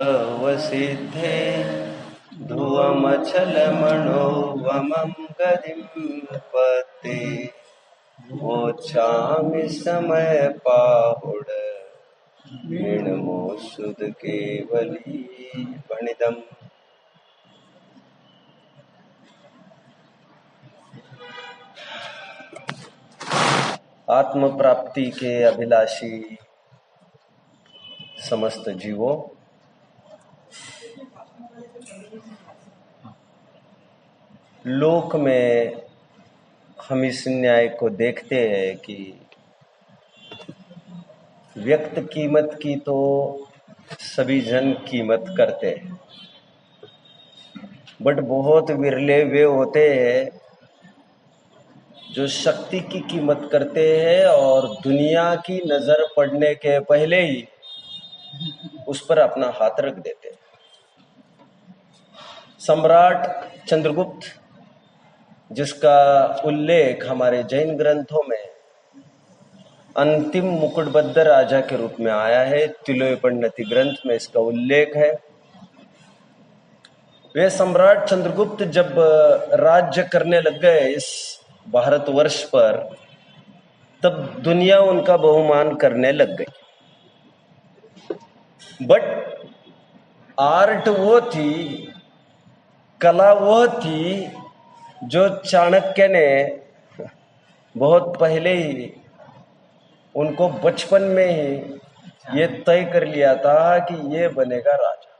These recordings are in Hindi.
वसिद्धे ध्रुवमचलमणो वमं गतिं पते मोक्षामि समय पाहुड मीणमो सुध केवली वणिदम्। आत्म प्राप्ति के अभिलाषी समस्त जीवों, लोक में हम इस न्याय को देखते हैं कि व्यक्त कीमत की तो सभी जन कीमत करते हैं, बट बहुत विरले वे होते हैं जो शक्ति की कीमत करते हैं और दुनिया की नजर पड़ने के पहले ही उस पर अपना हाथ रख देते हैं। सम्राट चंद्रगुप्त, जिसका उल्लेख हमारे जैन ग्रंथों में अंतिम मुकुटबद्ध राजा के रूप में आया है, तिलोपण्णति ग्रंथ में इसका उल्लेख है। वे सम्राट चंद्रगुप्त जब राज्य करने लग गए इस भारतवर्ष पर, तब दुनिया उनका बहुमान करने लग गई। बट आर्ट वो थी, कला वो थी जो चाणक्य ने बहुत पहले ही उनको बचपन में ही ये तय कर लिया था कि ये बनेगा राजा।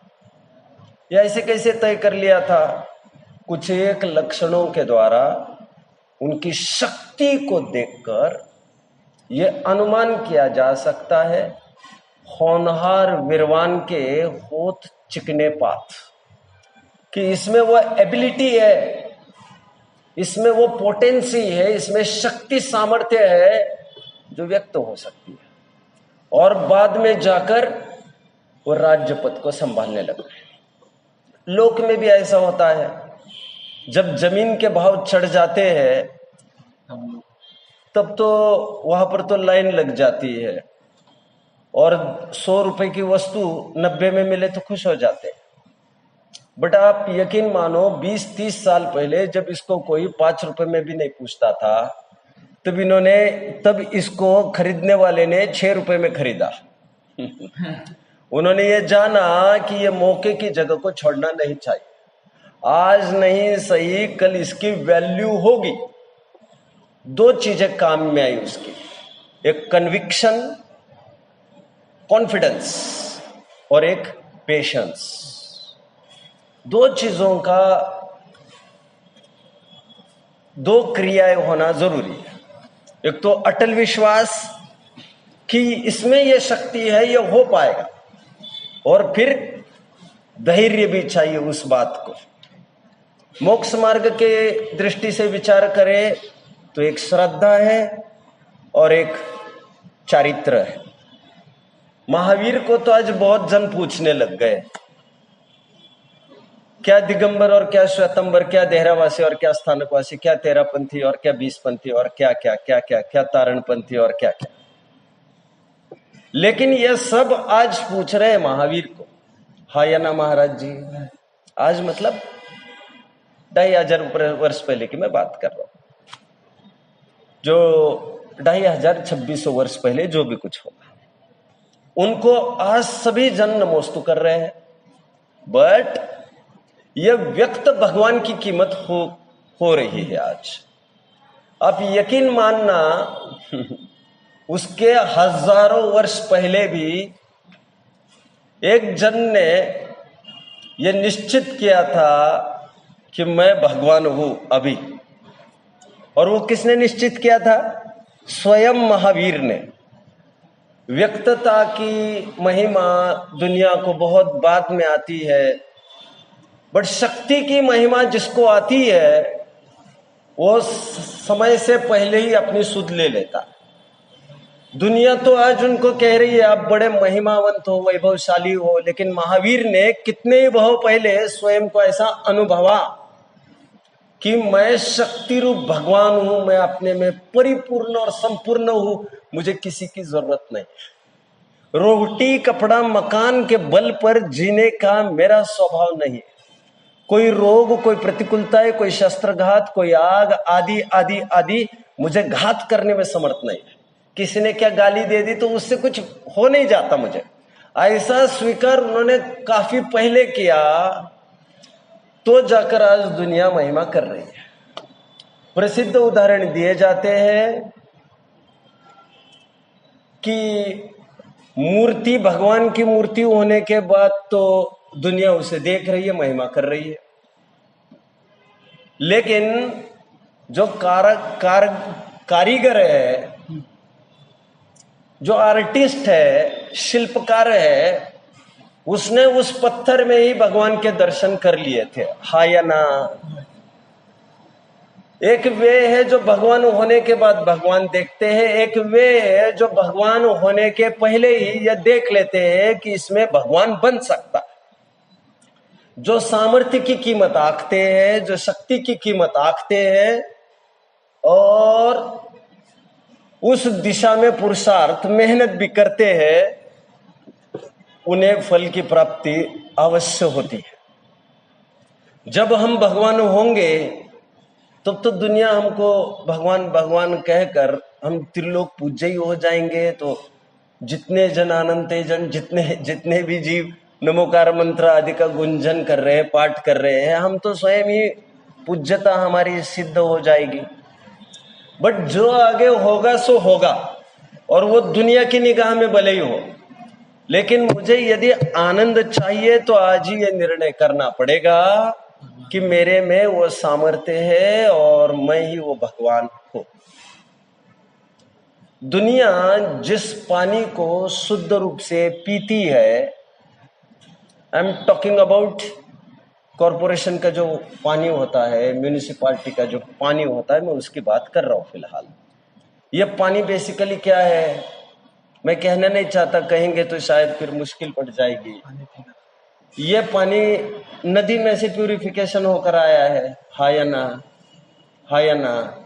या ऐसे कैसे तय कर लिया था? कुछ एक लक्षणों के द्वारा उनकी शक्ति को देखकर ये अनुमान किया जा सकता है, होनहार विरवान के होठ चिकने पात, कि इसमें वो एबिलिटी है, इसमें वो पोटेंसी है, इसमें शक्ति सामर्थ्य है जो व्यक्त हो सकती है। और बाद में जाकर वो राज्य पद को संभालने लगे। लोक में भी ऐसा होता है, जब जमीन के भाव चढ़ जाते हैं तब तो वहां पर तो लाइन लग जाती है, और 100 रुपए की वस्तु 90 में मिले तो खुश हो जाते हैं। बट आप यकीन मानो 20-30 साल पहले जब इसको कोई 5 रुपए में भी नहीं पूछता था, तब इसको खरीदने वाले ने 6 रुपए में खरीदा। उन्होंने ये जाना कि ये मौके की जगह को छोड़ना नहीं चाहिए, आज नहीं सही कल इसकी वैल्यू होगी। 2 चीजें काम में आई उसकी, एक कन्विक्शन, कॉन्फिडेंस, और एक पेशेंस। 2 चीजों का 2 क्रियाएं होना जरूरी है। एक तो अटल विश्वास कि इसमें यह शक्ति है, यह हो पाएगा, और फिर धैर्य भी चाहिए उस बात को। मोक्ष मार्ग के दृष्टि से विचार करें तो एक श्रद्धा है और एक चारित्र है। महावीर को तो आज बहुत जन पूछने लग गए, क्या दिगंबर और क्या श्वेतंबर, क्या देहरावासी और क्या स्थानकवासी, क्या तेरापंथी और क्या 20पंथी, और क्या क्या क्या क्या क्या तारणपंथी और क्या क्या। लेकिन ये सब आज पूछ रहे हैं महावीर को। हाँ या ना महाराज जी? आज मतलब 2500 वर्ष पहले की मैं बात कर रहा हूं, जो 2500-2600 वर्ष पहले जो भी कुछ होगा, उनको आज सभी जन नमोस्तु कर रहे हैं। बट यह व्यक्त भगवान की कीमत हो रही है आज। आप यकीन मानना, उसके हजारों वर्ष पहले भी एक जन ने यह निश्चित किया था कि मैं भगवान हूं अभी। और वो किसने निश्चित किया था? स्वयं महावीर ने। व्यक्तता की महिमा दुनिया को बहुत बाद में आती है, बट शक्ति की महिमा जिसको आती है वो समय से पहले ही अपनी सुध ले लेता। दुनिया तो आज उनको कह रही है आप बड़े महिमावंत हो, वैभवशाली हो, लेकिन महावीर ने कितने ही भाव पहले स्वयं को ऐसा अनुभवा कि मैं शक्ति रूप भगवान हूं, मैं अपने में परिपूर्ण और संपूर्ण हूं, मुझे किसी की जरूरत नहीं। रोटी कपड़ा मकान के बल पर जीने का मेरा स्वभाव नहीं। कोई रोग, कोई प्रतिकूलताएं, कोई शस्त्रघात, कोई आग आदि आदि आदि मुझे घात करने में समर्थ नहीं है। किसी ने क्या गाली दे दी तो उससे कुछ हो नहीं जाता मुझे। ऐसा स्वीकार उन्होंने काफी पहले किया, तो जाकर आज दुनिया महिमा कर रही है। प्रसिद्ध उदाहरण दिए जाते हैं कि मूर्ति, भगवान की मूर्ति होने के बाद तो दुनिया उसे देख रही है, महिमा कर रही है, लेकिन जो कारीगर है, जो आर्टिस्ट है, शिल्पकार है, उसने उस पत्थर में ही भगवान के दर्शन कर लिए थे, हाँ या ना। एक वे है जो भगवान होने के बाद भगवान देखते हैं, एक वे है जो भगवान होने के पहले ही यह देख लेते हैं कि इसमें भगवान बन सकता है। जो सामर्थ्य की कीमत आंकते हैं, जो शक्ति की कीमत आंकते हैं और उस दिशा में पुरुषार्थ मेहनत भी करते हैं, उन्हें फल की प्राप्ति अवश्य होती है। जब हम भगवान होंगे तब तो दुनिया हमको भगवान भगवान कहकर हम त्रिलोक पूज्य ही हो जाएंगे। तो जितने जन अनंते जन, जितने भी जीव नमोकार मंत्र आदि का गुंजन कर रहे हैं, पाठ कर रहे हैं, हम तो स्वयं ही पूज्यता हमारी सिद्ध हो जाएगी। बट जो आगे होगा सो होगा, और वो दुनिया की निगाह में भले ही हो, लेकिन मुझे यदि आनंद चाहिए तो आज ही ये निर्णय करना पड़ेगा कि मेरे में वो सामर्थ्य है और मैं ही वो भगवान हूं। दुनिया जिस पानी को शुद्ध रूप से पीती है, I am talking about corporation का जो पानी होता है, म्यूनिसिपैलिटी का जो पानी होता है, मैं उसकी बात कर रहा हूं फिलहाल। ये पानी बेसिकली क्या है, मैं कहना नहीं चाहता, कहेंगे तो शायद फिर मुश्किल पड़ जाएगी। ये पानी नदी में से प्यूरिफिकेशन होकर आया है, हाँ या ना, हाँ या ना।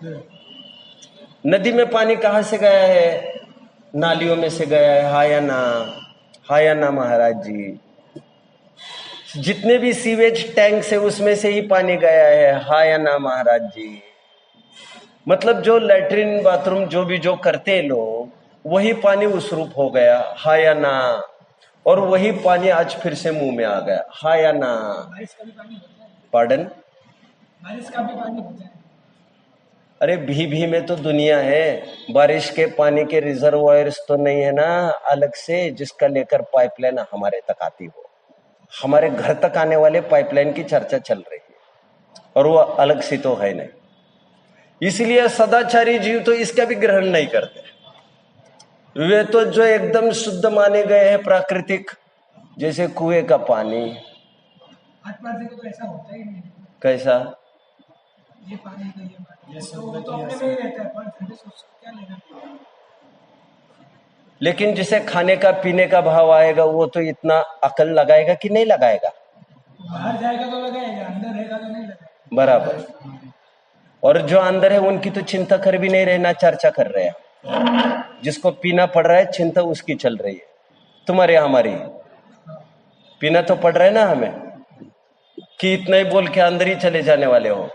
नदी में पानी कहाँ से गया है? नालियों में से गया है, हाँ या ना, हाँ या ना महाराज जी। जितने भी सीवेज टैंक से उसमें से ही पानी गया है, हाँ या ना महाराज जी। मतलब जो लैट्रिन बाथरूम जो करते लोग, वही पानी उस रूप हो गया, हाँ या ना। और वही पानी आज फिर से मुंह में आ गया, हाँ या ना। बारिश का भी पानी होता है। पार्डन? बारिश का भी पानी होता है। अरे भी में तो दुनिया है। बारिश के पानी के रिजर्वायर्स तो नहीं है ना अलग से, जिसका लेकर पाइपलाइन हमारे तक आती हो। हमारे घर तक आने वाले पाइपलाइन की चर्चा चल रही है, और वो अलग सी तो है नहीं। इसलिए सदाचारी जीव तो इसका भी ग्रहण नहीं करते। वे तो जो एकदम शुद्ध माने गए हैं, प्राकृतिक, जैसे कुएं का पानी। तो ऐसा होता ही नहीं। कैसा? ये पानी का ये पानी तो अपने में ही रहता है, पर फिर क्या लेना। लेकिन जिसे खाने का पीने का भाव आएगा, वो तो इतना अकल लगाएगा कि नहीं लगाएगा? बाहर जाएगा तो लगाएगा, अंदर रहेगा तो नहीं लगाएगा। बराबर। और जो अंदर है उनकी तो चिंता कर भी नहीं रहे, ना चर्चा कर रहे हैं। जिसको पीना पड़ रहा है, चिंता उसकी चल रही है, तुम्हारे हमारी। पीना तो पड़ रहा है ना हमें, कि इतना ही बोल के अंदर ही चले जाने वाले हो।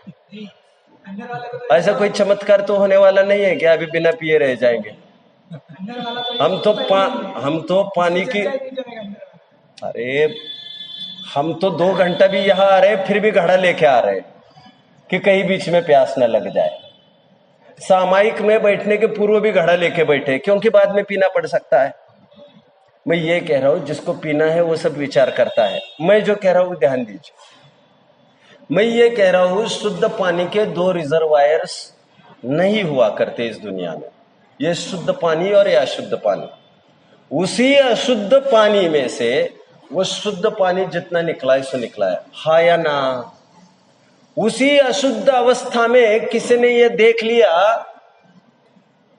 ऐसा कोई चमत्कार तो होने वाला नहीं है कि अभी बिना पिए रह जाएंगे। हम तो पानी की, अरे हम तो 2 घंटा भी यहाँ आ रहे, फिर भी घड़ा लेके आ रहे कि कहीं बीच में प्यास न लग जाए। सामायिक में बैठने के पूर्व भी घड़ा लेके बैठे, क्योंकि बाद में पीना पड़ सकता है। मैं ये कह रहा हूं, जिसको पीना है वो सब विचार करता है। मैं जो कह रहा हूं ध्यान दीजिए। मैं ये कह रहा हूं, शुद्ध पानी के 2 रिजर्वायर्स नहीं हुआ करते इस दुनिया में, ये शुद्ध पानी और ये अशुद्ध पानी। उसी अशुद्ध पानी में से वो शुद्ध पानी जितना निकला है सो निकला है, हाँ या ना। उसी अशुद्ध अवस्था में किसी ने ये देख लिया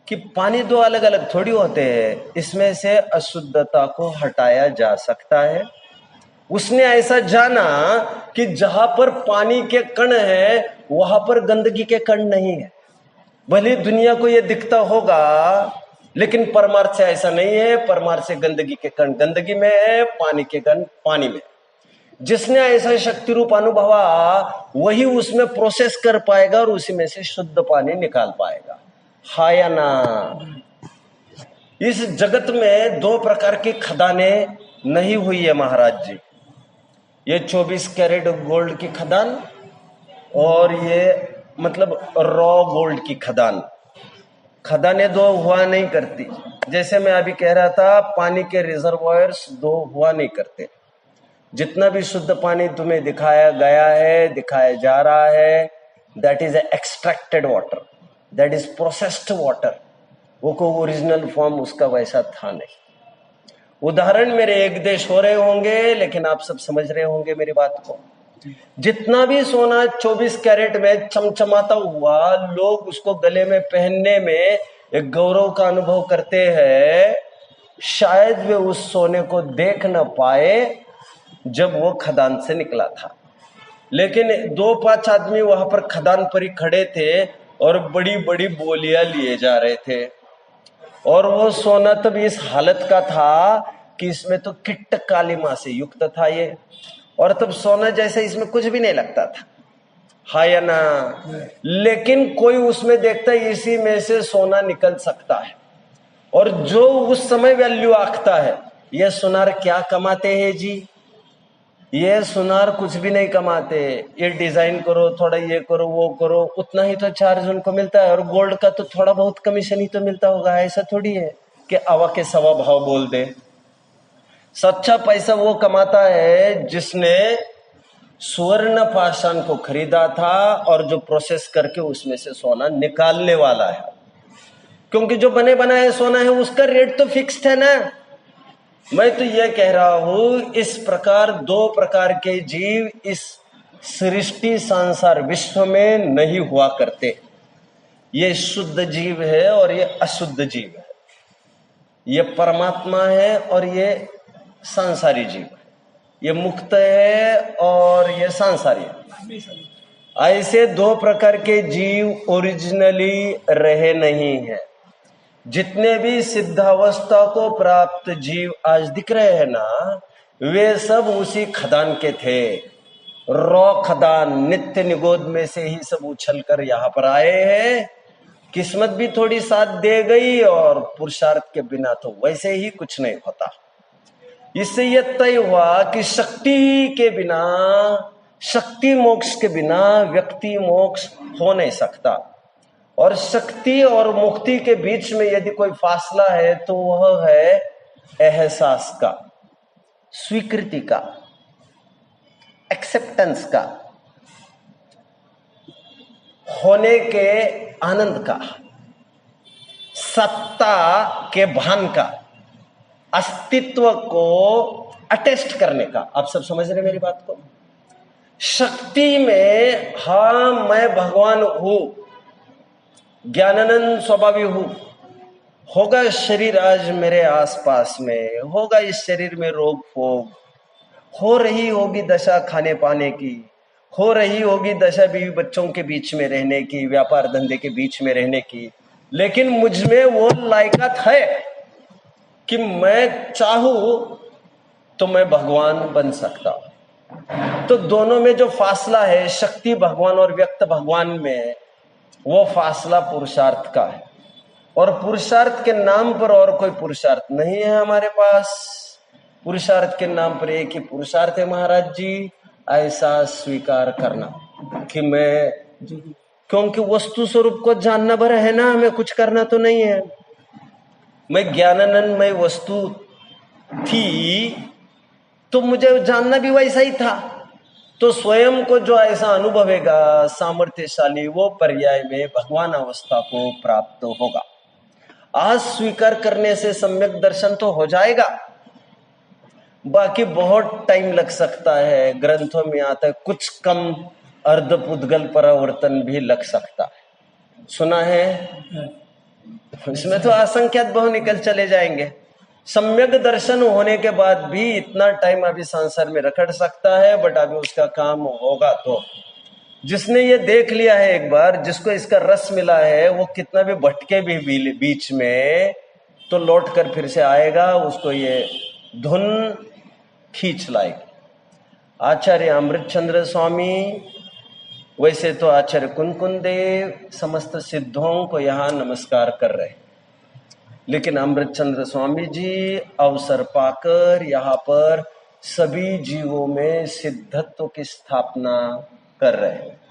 कि पानी 2 अलग अलग थोड़ी होते हैं, इसमें से अशुद्धता को हटाया जा सकता है। उसने ऐसा जाना कि जहां पर पानी के कण है वहां पर गंदगी के कण नहीं है। भले दुनिया को यह दिखता होगा लेकिन परमार्थ से ऐसा नहीं है। परमार्थ से गंदगी के कण गंदगी में है, पानी के कण पानी में। जिसने ऐसा शक्ति रूप अनुभवा वही उसमें प्रोसेस कर पाएगा और उसी में से शुद्ध पानी निकाल पाएगा। हा या ना? इस जगत में दो प्रकार की खदानें नहीं हुई है महाराज जी। ये 24 कैरेट गोल्ड की खदान और ये मतलब रॉ गोल्ड की खदान। खदानें दो हुआ नहीं करती। जैसे मैं अभी कह रहा था, पानी के रिजर्वायर्स दो हुआ नहीं करते। जितना भी शुद्ध पानी तुम्हें दिखाया गया है, दिखाया जा रहा है, that is extracted water, that is processed water. वो को ओरिजिनल फॉर्म उसका वैसा था नहीं। उदाहरण मेरे एक देश हो रहे होंगे, लेकिन आप सब समझ रहे होंगे मेरी बात को। जितना भी सोना 24 कैरेट में चमचमाता हुआ, लोग उसको गले में पहनने में एक गौरव का अनुभव करते हैं। शायद वे उस सोने को देख न पाए जब वो खदान से निकला था। लेकिन 2-5 आदमी वहां पर खदान पर ही खड़े थे और बड़ी बड़ी बोलियां लिए जा रहे थे। और वो सोना तब इस हालत का था कि इसमें तो किट्ट कालिमा से युक्त था ये, और तब सोना जैसे इसमें कुछ भी नहीं लगता था। हाँ या ना? लेकिन कोई उसमें देखता है इसी में से सोना निकल सकता है। और जो उस समय वैल्यू आखता है, ये सुनार क्या कमाते हैं जी, ये सुनार कुछ भी नहीं कमाते। ये डिजाइन करो, थोड़ा ये करो, वो करो, उतना ही तो चार्ज उनको मिलता है। और गोल्ड का तो थोड़ा बहुत कमीशन ही तो मिलता होगा। ऐसा थोड़ी है कि आवा के सवा भाव बोल दे। सच्चा पैसा वो कमाता है जिसने स्वर्ण पाषाण को खरीदा था और जो प्रोसेस करके उसमें से सोना निकालने वाला है। क्योंकि जो बने बनाए सोना है उसका रेट तो फिक्स्ड है ना। मैं तो यह कह रहा हूं, इस प्रकार दो प्रकार के जीव इस सृष्टि संसार विश्व में नहीं हुआ करते। ये शुद्ध जीव है और ये अशुद्ध जीव है। ये परमात्मा है और ये सांसारी जीव है। ये मुक्त है और ये सांसारी है। ऐसे दो प्रकार के जीव ओरिजिनली रहे नहीं है। जितने भी सिद्धावस्था को प्राप्त जीव आज दिख रहे हैं ना, वे सब उसी खदान के थे। रॉ खदान नित्य निगोद में से ही सब उछल कर यहाँ पर आए हैं। किस्मत भी थोड़ी साथ दे गई और पुरुषार्थ के बिना तो वैसे ही कुछ नहीं होता। इससे यह तय हुआ कि शक्ति के बिना, शक्ति मोक्ष के बिना व्यक्ति मोक्ष हो नहीं सकता। और शक्ति और मुक्ति के बीच में यदि कोई फासला है तो वह है एहसास का, स्वीकृति का, एक्सेप्टेंस का, होने के आनंद का, सत्ता के भान का, अस्तित्व को अटेस्ट करने का। आप सब समझ रहे मेरी बात को? शक्ति में हाँ मैं भगवान हूं, ज्ञानानंद स्वभावी हूं, होगा शरीर आज मेरे आसपास में, होगा इस शरीर में रोग फोग, हो रही होगी दशा खाने पाने की, हो रही होगी दशा बीवी बच्चों के बीच में रहने की, व्यापार धंधे के बीच में रहने की, लेकिन मुझ में वो लायकात है कि मैं चाहूं तो मैं भगवान बन सकता हूं। तो दोनों में जो फासला है शक्ति भगवान और व्यक्त भगवान में, वो फासला पुरुषार्थ का है। और पुरुषार्थ के नाम पर और कोई पुरुषार्थ नहीं है हमारे पास। पुरुषार्थ के नाम पर एक ही पुरुषार्थ है महाराज जी, ऐसा स्वीकार करना कि मैं, क्योंकि वस्तु स्वरूप को जानना भर है ना, हमें कुछ करना तो नहीं है। मैं ज्ञानानंदमय वस्तु थी तो मुझे जानना भी वैसा ही था। तो स्वयं को जो ऐसा अनुभवेगा सामर्थ्यशाली, वो पर्याय में भगवान अवस्था को प्राप्त होगा। आज स्वीकार करने से सम्यक दर्शन तो हो जाएगा, बाकी बहुत टाइम लग सकता है। ग्रंथों में आता है कुछ कम अर्धपुद्गल परावर्तन भी लग सकता है, सुना है? इसमें तो असंख्यात बहु निकल चले जाएंगे। सम्यक दर्शन होने के बाद भी इतना टाइम अभी संसार में रखड़ सकता है, बट अभी उसका काम होगा। तो जिसने ये देख लिया है एक बार, जिसको इसका रस मिला है, वो कितना भी भटके भी बीच में, तो लौट कर फिर से आएगा, उसको ये धुन खींच लाएगी। आचार्य अमृतचंद्र स्वामी, वैसे तो आचार्य कुनकुन देव समस्त सिद्धों को यहाँ नमस्कार कर रहे, लेकिन अमृतचंद्र स्वामी जी अवसर पाकर यहाँ पर सभी जीवों में सिद्धत्व की स्थापना कर रहे हैं।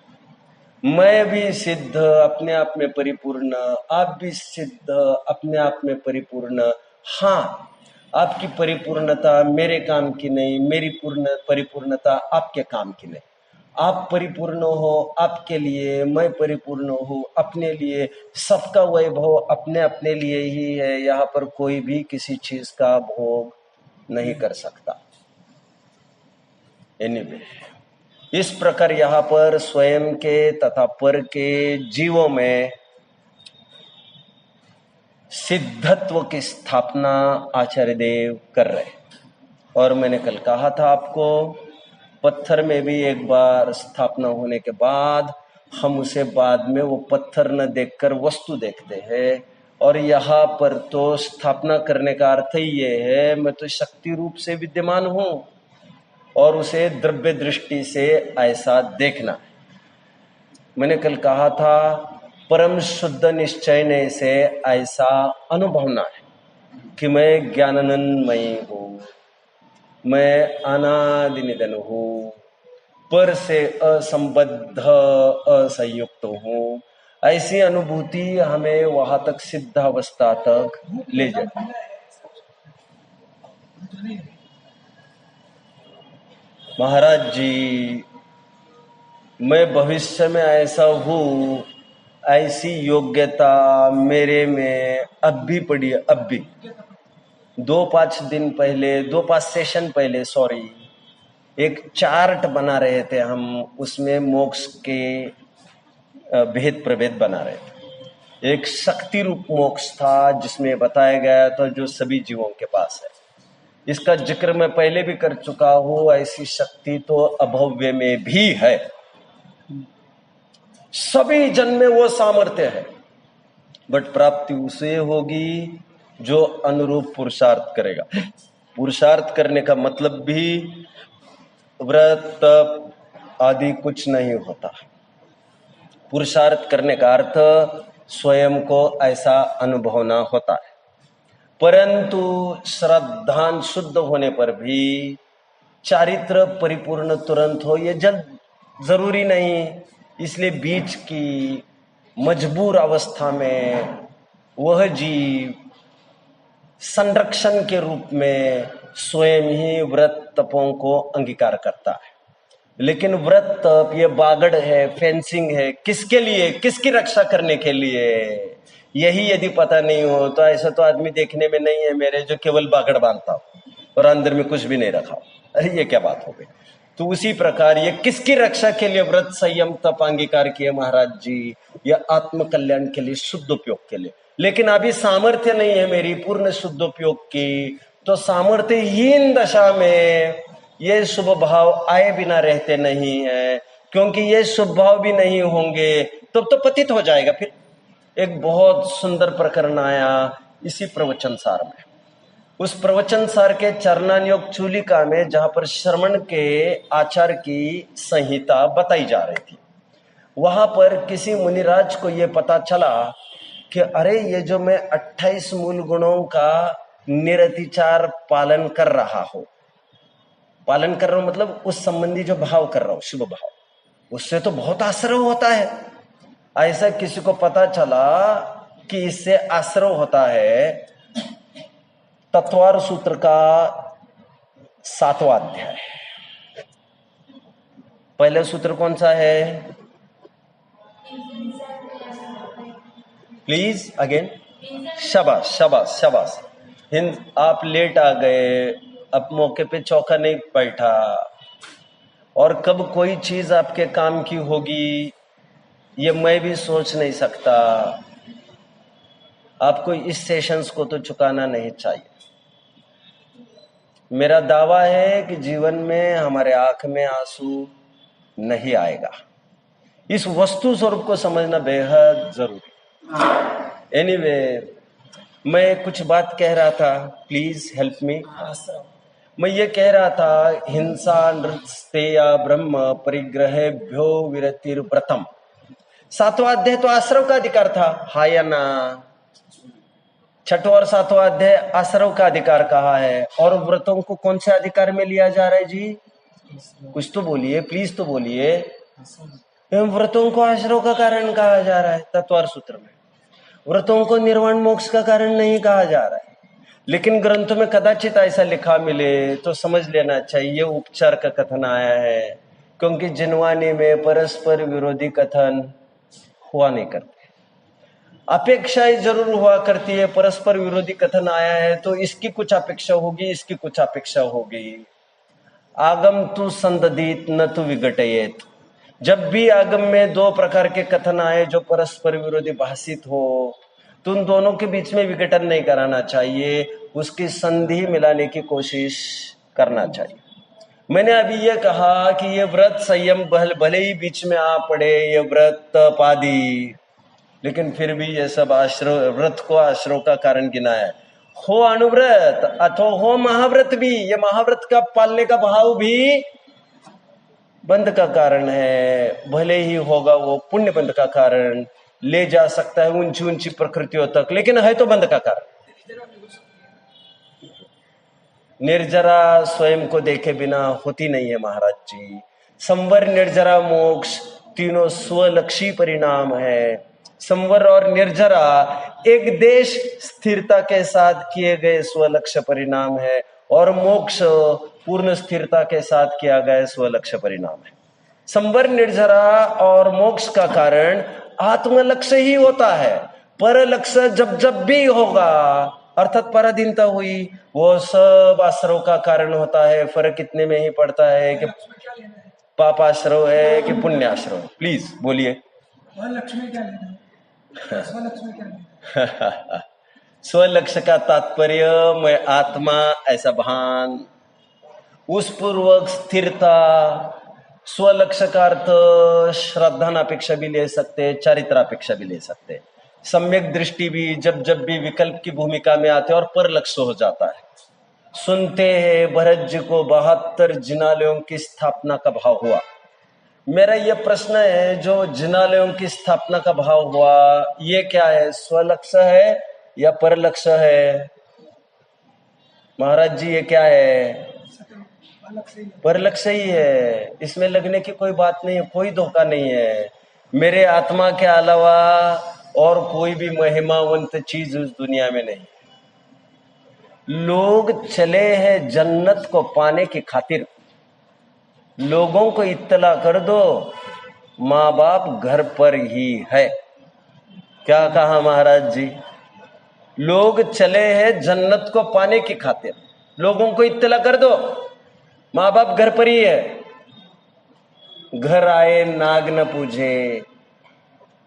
मैं भी सिद्ध अपने आप में परिपूर्ण, आप भी सिद्ध अपने आप में परिपूर्ण। हाँ, आपकी परिपूर्णता मेरे काम की नहीं, मेरी परिपूर्णता आपके काम की नहीं। आप परिपूर्ण हो आपके लिए, मैं परिपूर्ण हूँ अपने लिए। सबका वैभव अपने अपने लिए ही है। यहाँ पर कोई भी किसी चीज का भोग नहीं कर सकता। एनीवे, इस प्रकार यहाँ पर स्वयं के तथा पर के जीवों में सिद्धत्व की स्थापना आचार्य देव कर रहे। और मैंने कल कहा था आपको, पत्थर में भी एक बार स्थापना होने के बाद हम उसे बाद में वो पत्थर न देखकर वस्तु देखते हैं। और यहाँ पर तो स्थापना करने का अर्थ ही ये है, मैं तो शक्ति रूप से विद्यमान हूँ और उसे द्रव्य दृष्टि से ऐसा देखना। मैंने कल कहा था, परम शुद्ध निश्चय से ऐसा अनुभवना है कि मैं ज्ञानानंदमयी हूँ, मैं अनादि निधन हूँ, पर से असंबद्ध असंयुक्त हूँ। ऐसी अनुभूति हमें वहां तक सिद्धावस्था तक ले जाए। महाराज जी, मैं भविष्य में ऐसा हूँ, ऐसी योग्यता मेरे में अब भी पड़ी है। अब भी 2-5 सेशन पहले एक चार्ट बना रहे थे हम, उसमें मोक्ष के भेद प्रभेद बना रहे थे। एक शक्ति रूप मोक्ष था जिसमें बताया गया था जो सभी जीवों के पास है। इसका जिक्र मैं पहले भी कर चुका हूँ। ऐसी शक्ति तो अभव्य में भी है, सभी जन में वो सामर्थ्य है, बट प्राप्ति उसे होगी जो अनुरूप पुरुषार्थ करेगा। पुरुषार्थ करने का मतलब भी व्रत तप आदि कुछ नहीं होता। पुरुषार्थ करने का अर्थ स्वयं को ऐसा अनुभवना होता है। परंतु श्रद्धान शुद्ध होने पर भी चारित्र परिपूर्ण तुरंत हो ये जरूरी नहीं। इसलिए बीच की मजबूर अवस्था में वह जीव संरक्षण के रूप में स्वयं ही व्रत तपों को अंगीकार करता है। लेकिन व्रत तप ये बागड़ है, फेंसिंग है, किसके लिए, किसकी रक्षा करने के लिए, यही यदि पता नहीं हो तो ऐसा तो आदमी देखने में नहीं है मेरे जो केवल बागड़ बांधता हो और अंदर में कुछ भी नहीं रखा हो। अरे ये क्या बात हो गई। तो उसी प्रकार ये किसकी रक्षा के लिए व्रत संयम तप अंगीकार किए महाराज जी, या आत्म कल्याण के लिए, शुद्ध उपयोग के लिए। लेकिन अभी सामर्थ्य नहीं है मेरी पूर्ण शुद्ध उपयोग की, तो सामर्थ्यहीन दशा में ये शुभ भाव आए बिना रहते नहीं है, क्योंकि ये शुभ भाव भी नहीं होंगे तो पतित हो जाएगा। फिर एक बहुत सुंदर प्रकरण आया इसी प्रवचन सार में, उस प्रवचन सार के चरणान्योग चूलिका में, जहां पर श्रवण के आचार की संहिता बताई जा रही थी। वहां पर किसी मुनिराज को यह पता चला कि अरे ये जो मैं 28 मूल गुणों का निरतिचार पालन कर रहा हूं मतलब उस संबंधी जो भाव कर रहा हूं, शुभ भाव, उससे तो बहुत आश्रय होता है। ऐसा किसी को पता चला कि इससे आश्रय होता है तत्वार सूत्र का 7वां अध्याय। पहला सूत्र कौन सा है? Please again. शाबाश शाबाश शाबाश। हिंद, आप लेट आ गए, अब मौके पे चौका नहीं बैठा। और कब कोई चीज आपके काम की होगी ये मैं भी सोच नहीं सकता। आपको इस सेशंस को तो चुकाना नहीं चाहिए। मेरा दावा है कि जीवन में हमारे आंख में आंसू नहीं आएगा। इस वस्तु स्वरूप को समझना बेहद जरूरी। एनीवे, मैं कुछ बात कह रहा था, प्लीज हेल्प मी। आश्रम। मैं ये कह रहा था, हिंसा नृत्या ब्रह्म परिग्रहेभ्यो विरतिर्व्रतम। 7वां अध्याय तो आश्रव का अधिकार था, हा या ना? 6वां और 7वां अध्याय आश्रव का अधिकार कहा है, और व्रतों को कौन से अधिकार में लिया जा रहा है जी? कुछ तो बोलिए, प्लीज तो बोलिए। एवं व्रतों को आश्रव का कारण कहा जा रहा है तत्वार सूत्र में। व्रतों को निर्वाण मोक्ष का कारण नहीं कहा जा रहा है। लेकिन ग्रंथों में कदाचित ऐसा लिखा मिले तो समझ लेना चाहिए उपचार का कथन आया है, क्योंकि जिनवानी में परस्पर विरोधी कथन हुआ नहीं करते, अपेक्षाएं जरूर हुआ करती है। परस्पर विरोधी कथन आया है तो इसकी कुछ अपेक्षा होगी, इसकी कुछ अपेक्षा होगी। आगम तु संदधित न तु विघटयेत। जब भी आगम में दो प्रकार के कथन आए जो परस्पर विरोधी भाषित हो, तो उन दोनों के बीच में विघटन नहीं कराना चाहिए, उसकी संधि मिलाने की कोशिश करना चाहिए। मैंने अभी ये कहा कि ये व्रत संयम भले ही बीच में आ पड़े, ये व्रत पादी, लेकिन फिर भी ये सब आश्रव, व्रत को आश्रव का कारण गिनाया है। हो अनुव्रत अथवा हो महाव्रत भी, ये महाव्रत का पालने का भाव भी बंध का कारण है। भले ही होगा वो पुण्य बंध का कारण, ले जा सकता है ऊंची ऊंची प्रकृतियों तक, लेकिन है तो बंध का कारण। निर्जरा स्वयं को देखे बिना होती नहीं है महाराज जी। संवर निर्जरा मोक्ष तीनों स्वलक्षी परिणाम है। संवर और निर्जरा एक देश स्थिरता के साथ किए गए स्वलक्ष्य परिणाम है, और मोक्ष पूर्ण स्थिरता के साथ किया गया स्वलक्ष्य परिणाम है। संवर निर्जरा और मोक्ष का कारण आत्मलक्ष्य ही होता है। पर लक्ष्य जब जब भी होगा, अर्थात पराधीनता हुई, वो सब आश्रव का कारण होता है। फर्क इतने में ही पड़ता है कि पाप आश्रव है कि पुण्य आश्रव है। प्लीज बोलिए। लक्ष्मी क्या लेना है? स्वलक्ष्मी क्या लेना है? स्वलक्ष्य का तात्पर्य मैं आत्मा ऐसा भान, उस पूर्वक स्थिरता। स्वलक्ष्य का अर्थ श्रद्धानापेक्षा भी ले सकते, चारित्रापेक्षा भी ले सकते, सम्यक दृष्टि भी, जब जब भी विकल्प की भूमिका में आते और पर लक्ष्य हो जाता है। सुनते हैं भरत जी को 72 जिनालयों की स्थापना का भाव हुआ। मेरा यह प्रश्न है, जो जिनालयों की स्थापना का भाव हुआ, ये क्या है? स्वलक्ष्य है या परलक्ष्य है? महाराज जी ये क्या है? परलक्ष्य ही है। इसमें लगने की कोई बात नहीं है, कोई धोखा नहीं है। मेरे आत्मा के अलावा और कोई भी महिमावंत चीज उस दुनिया में नहीं। लोग चले हैं जन्नत को पाने की खातिर। लोगों को इत्तला कर दो, माँ बाप घर पर ही है। क्या कहा महाराज जी? लोग चले हैं जन्नत को पाने की खातिर, लोगों को इत्तला कर दो, माँ बाप घर पर ही है। घर आए नाग न पूजे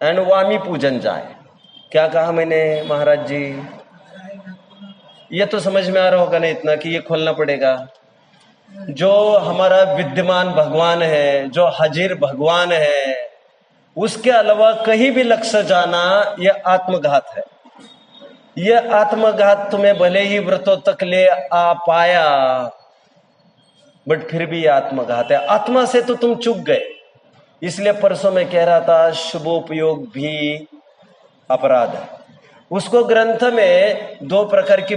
एंड वामी पूजन जाए। क्या कहा मैंने महाराज जी? ये तो समझ में आ रहा होगा ना इतना कि ये खोलना पड़ेगा। जो हमारा विद्यमान भगवान है, जो हाजिर भगवान है, उसके अलावा कहीं भी लक्ष्य जाना यह आत्मघात है। यह आत्मघात तुम्हें भले ही व्रतों तक ले आ पाया, बट फिर भी आत्मघात है। आत्मा से तो तुम चूक गए। इसलिए परसों मैं कह रहा था शुभोपयोग भी अपराध है। उसको ग्रंथ में दो प्रकार की,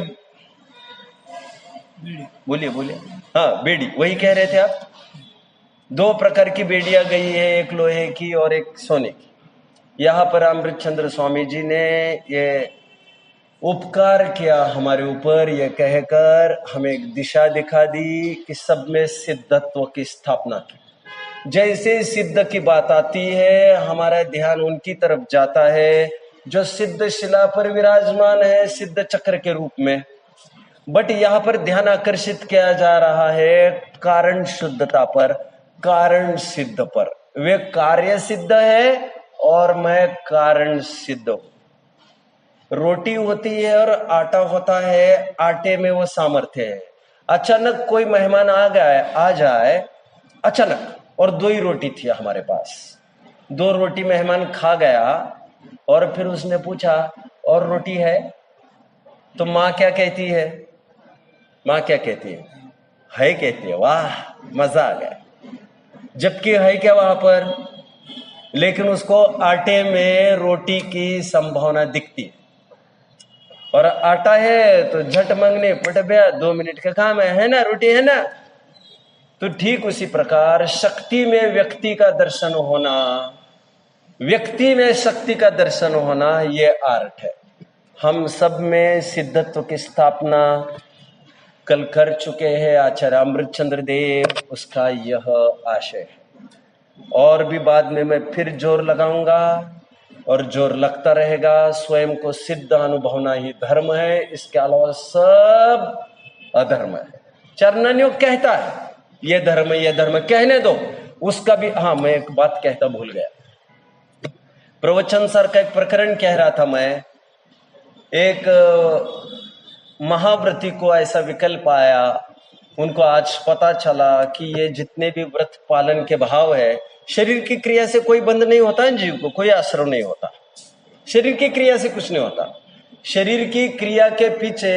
बोलिए बोलिए, हाँ बेड़ी, वही कह रहे थे आप। दो प्रकार की बेड़ियां गई है, एक लोहे की और एक सोने की। यहाँ पर अमृतचंद्र स्वामी जी ने ये उपकार किया हमारे ऊपर, यह कहकर हमें एक दिशा दिखा दी कि सब में सिद्धत्व की स्थापना की। जैसे सिद्ध की बात आती है, हमारा ध्यान उनकी तरफ जाता है जो सिद्ध शिला पर विराजमान है, सिद्ध चक्र के रूप में। बट यहाँ पर ध्यान आकर्षित किया जा रहा है कारण शुद्धता पर, कारण सिद्ध पर। वे कार्य सिद्ध है और मैं कारण सिद्ध हूं। रोटी होती है और आटा होता है, आटे में वो सामर्थ्य है। अचानक कोई मेहमान आ जाए अचानक, और 2 ही रोटी थी हमारे पास, 2 रोटी मेहमान खा गया, और फिर उसने पूछा और रोटी है? तो माँ क्या कहती है? माँ क्या कहती है कहती है, वाह मजा आ गया। जबकि है क्या वहां पर, लेकिन उसको आटे में रोटी की संभावना दिखती है। और आटा है तो झट मंगने पट गया, 2 मिनट का काम है ना, रोटी है ना। तो ठीक उसी प्रकार शक्ति में व्यक्ति का दर्शन होना, व्यक्ति में शक्ति का दर्शन होना, ये आर्ट है। हम सब में सिद्धत्व की स्थापना कल कर चुके हैं आचार्य अमृतचंद्र देव, उसका यह आशय है। और भी बाद में मैं फिर जोर लगाऊंगा और जोर लगता रहेगा। स्वयं को सिद्ध अनुभवना ही धर्म है, इसके अलावा सब अधर्म है। चरणन्योग कहता है ये धर्म है, ये धर्म कहने दो उसका भी। हाँ, मैं एक बात कहता भूल गया। प्रवचन सर का एक प्रकरण कह रहा था मैं। एक महाव्रती को ऐसा विकल्प आया, उनको आज पता चला कि ये जितने भी व्रत पालन के भाव है, शरीर की क्रिया से कोई बंध नहीं होता है, जीव को कोई आश्रय नहीं होता, शरीर की क्रिया से कुछ नहीं होता। शरीर की क्रिया के पीछे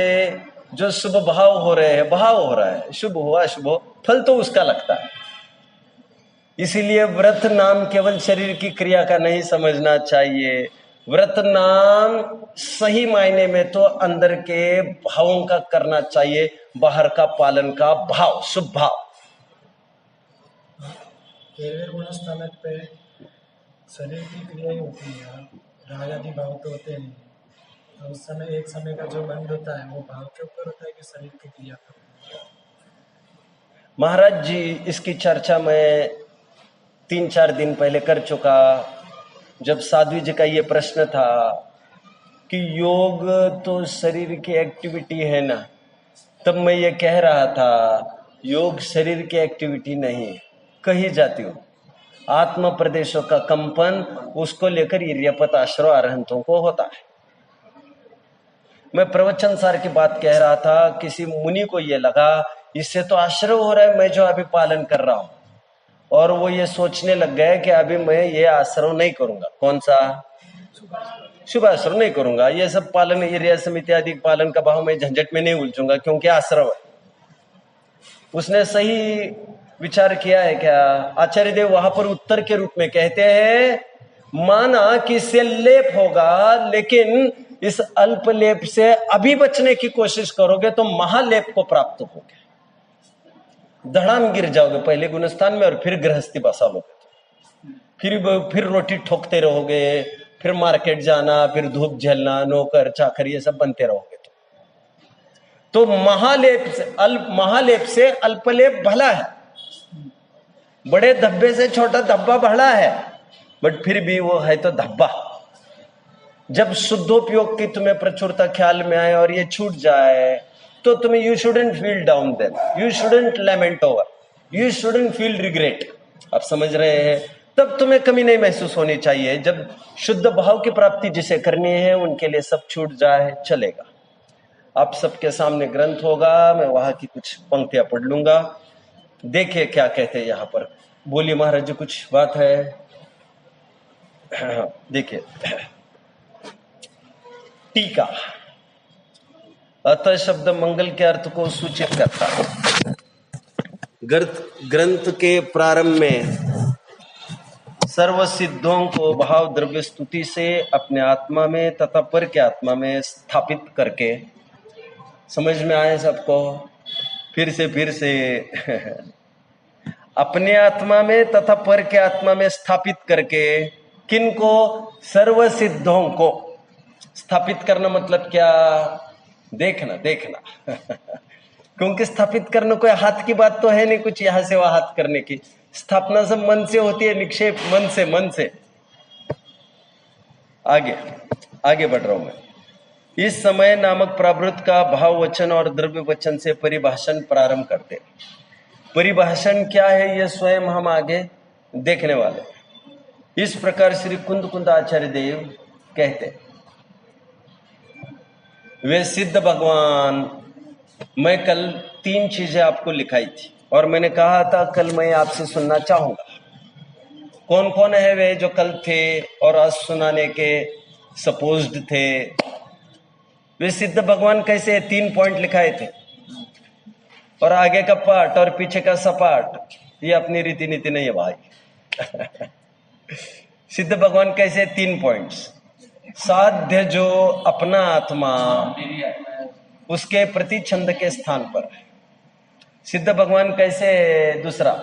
जो शुभ भाव हो रहे हैं, भाव हो रहा है, शुभ हो अशुभ हो, फल तो उसका लगता है। इसीलिए व्रत नाम केवल शरीर की क्रिया का नहीं समझना चाहिए। व्रत नाम सही मायने में तो अंदर के भावों का करना चाहिए, बाहर का पालन का भाव, शुभ भाव। 13वें गुणस्थानक पे शरीर की क्रिया ही होती है, राग आदि भाव तो होते नहीं। तो उस समय एक समय का जो बंध होता है वो भाव के ऊपर होता है कि शरीर की क्रिया पर? महाराज जी इसकी चर्चा मैं 3-4 दिन पहले कर चुका। जब साध्वी जी का ये प्रश्न था कि योग तो शरीर की एक्टिविटी है ना, तब मैं ये कह रहा था योग शरीर की एक्टिविटी नहीं, कही जाती हो आत्म प्रदेशों का कंपन, उसको लेकर इर्यपत आश्रय अरहंतों को होता है। मैं प्रवचन सार की बात कह रहा था, किसी मुनि को ये लगा इससे तो आश्रय हो रहा है मैं जो अभी पालन कर रहा हूं, और वो ये सोचने लग गए कि अभी मैं ये आश्रय नहीं करूंगा। कौन सा? शुभ आश्रय नहीं करूंगा, ये सब पालन इर्या समिति आदि पालन का भाव में झंझट में नहीं उलझूंगा क्योंकि आश्रय है। उसने सही विचार किया है क्या? आचार्य देव वहां पर उत्तर के रूप में कहते हैं, माना कि इससे लेप होगा, लेकिन इस अल्प लेप से अभी बचने की कोशिश करोगे तो महालेप को प्राप्त होगे, धड़ाम गिर जाओगे पहले गुणस्थान में और फिर गृहस्थी बसा लोगे, फिर रोटी ठोकते रहोगे, फिर मार्केट जाना, फिर धूप झेलना, नौकर चाकर ये सब बनते रहोगे। तो महालेप से अल्पलेप भला है, बड़े धब्बे से छोटा धब्बा भला है, बट फिर भी वो है तो धब्बा। जब शुद्धोपयोग की तुम्हें प्रचुरता ख्याल में आए और ये छूट जाए तो तुम्हें you shouldn't feel down, then you shouldn't lament over, you shouldn't feel regret. आप समझ रहे हैं? तब तुम्हें कमी नहीं महसूस होनी चाहिए। जब शुद्ध भाव की प्राप्ति जिसे करनी है उनके लिए सब छूट जाए, चलेगा। आप सबके सामने ग्रंथ होगा, मैं वहां की कुछ पंक्तियां पढ़ लूंगा, देखिए क्या कहते हैं यहाँ पर। बोलिए महाराज जी, कुछ बात है? देखिए टीका, अतः शब्द मंगल के अर्थ को सूचित करता है। ग्रंथ के प्रारंभ में सर्व सिद्धों को भाव द्रव्य स्तुति से अपने आत्मा में तथा पर के आत्मा में स्थापित करके, समझ में आए सबको? फिर से अपने आत्मा में तथा पर के आत्मा में स्थापित करके, किनको? सर्व सिद्धों को स्थापित करना मतलब क्या? देखना क्योंकि स्थापित करना कोई हाथ की बात तो है नहीं, कुछ यहां से वहां हाथ करने की। स्थापना सब मन से होती है, निक्षेप मन से। आगे बढ़ रहा हूं मैं। इस समय नामक प्रावृत्त का भाव वचन और द्रव्य वचन से परिभाषण प्रारंभ करते। परिभाषण क्या है ये स्वयं हम आगे देखने वाले। इस प्रकार श्री कुंद आचार्य देव कहते, वे सिद्ध भगवान, मैं कल 3 चीजें आपको लिखाई थी और मैंने कहा था कल मैं आपसे सुनना चाहूंगा। कौन कौन है वे जो कल थे और आज सुनाने के सपोज्ड थे? वे सिद्ध भगवान कैसे 3 पॉइंट लिखाए थे, और आगे का पाठ और पीछे का सपाट, ये अपनी रीति नीति नहीं है भाई। सिद्ध भगवान कैसे 3 पॉइंट्स, साध्य जो अपना आत्मा उसके प्रति छंद के स्थान पर। सिद्ध भगवान कैसे, दूसरा,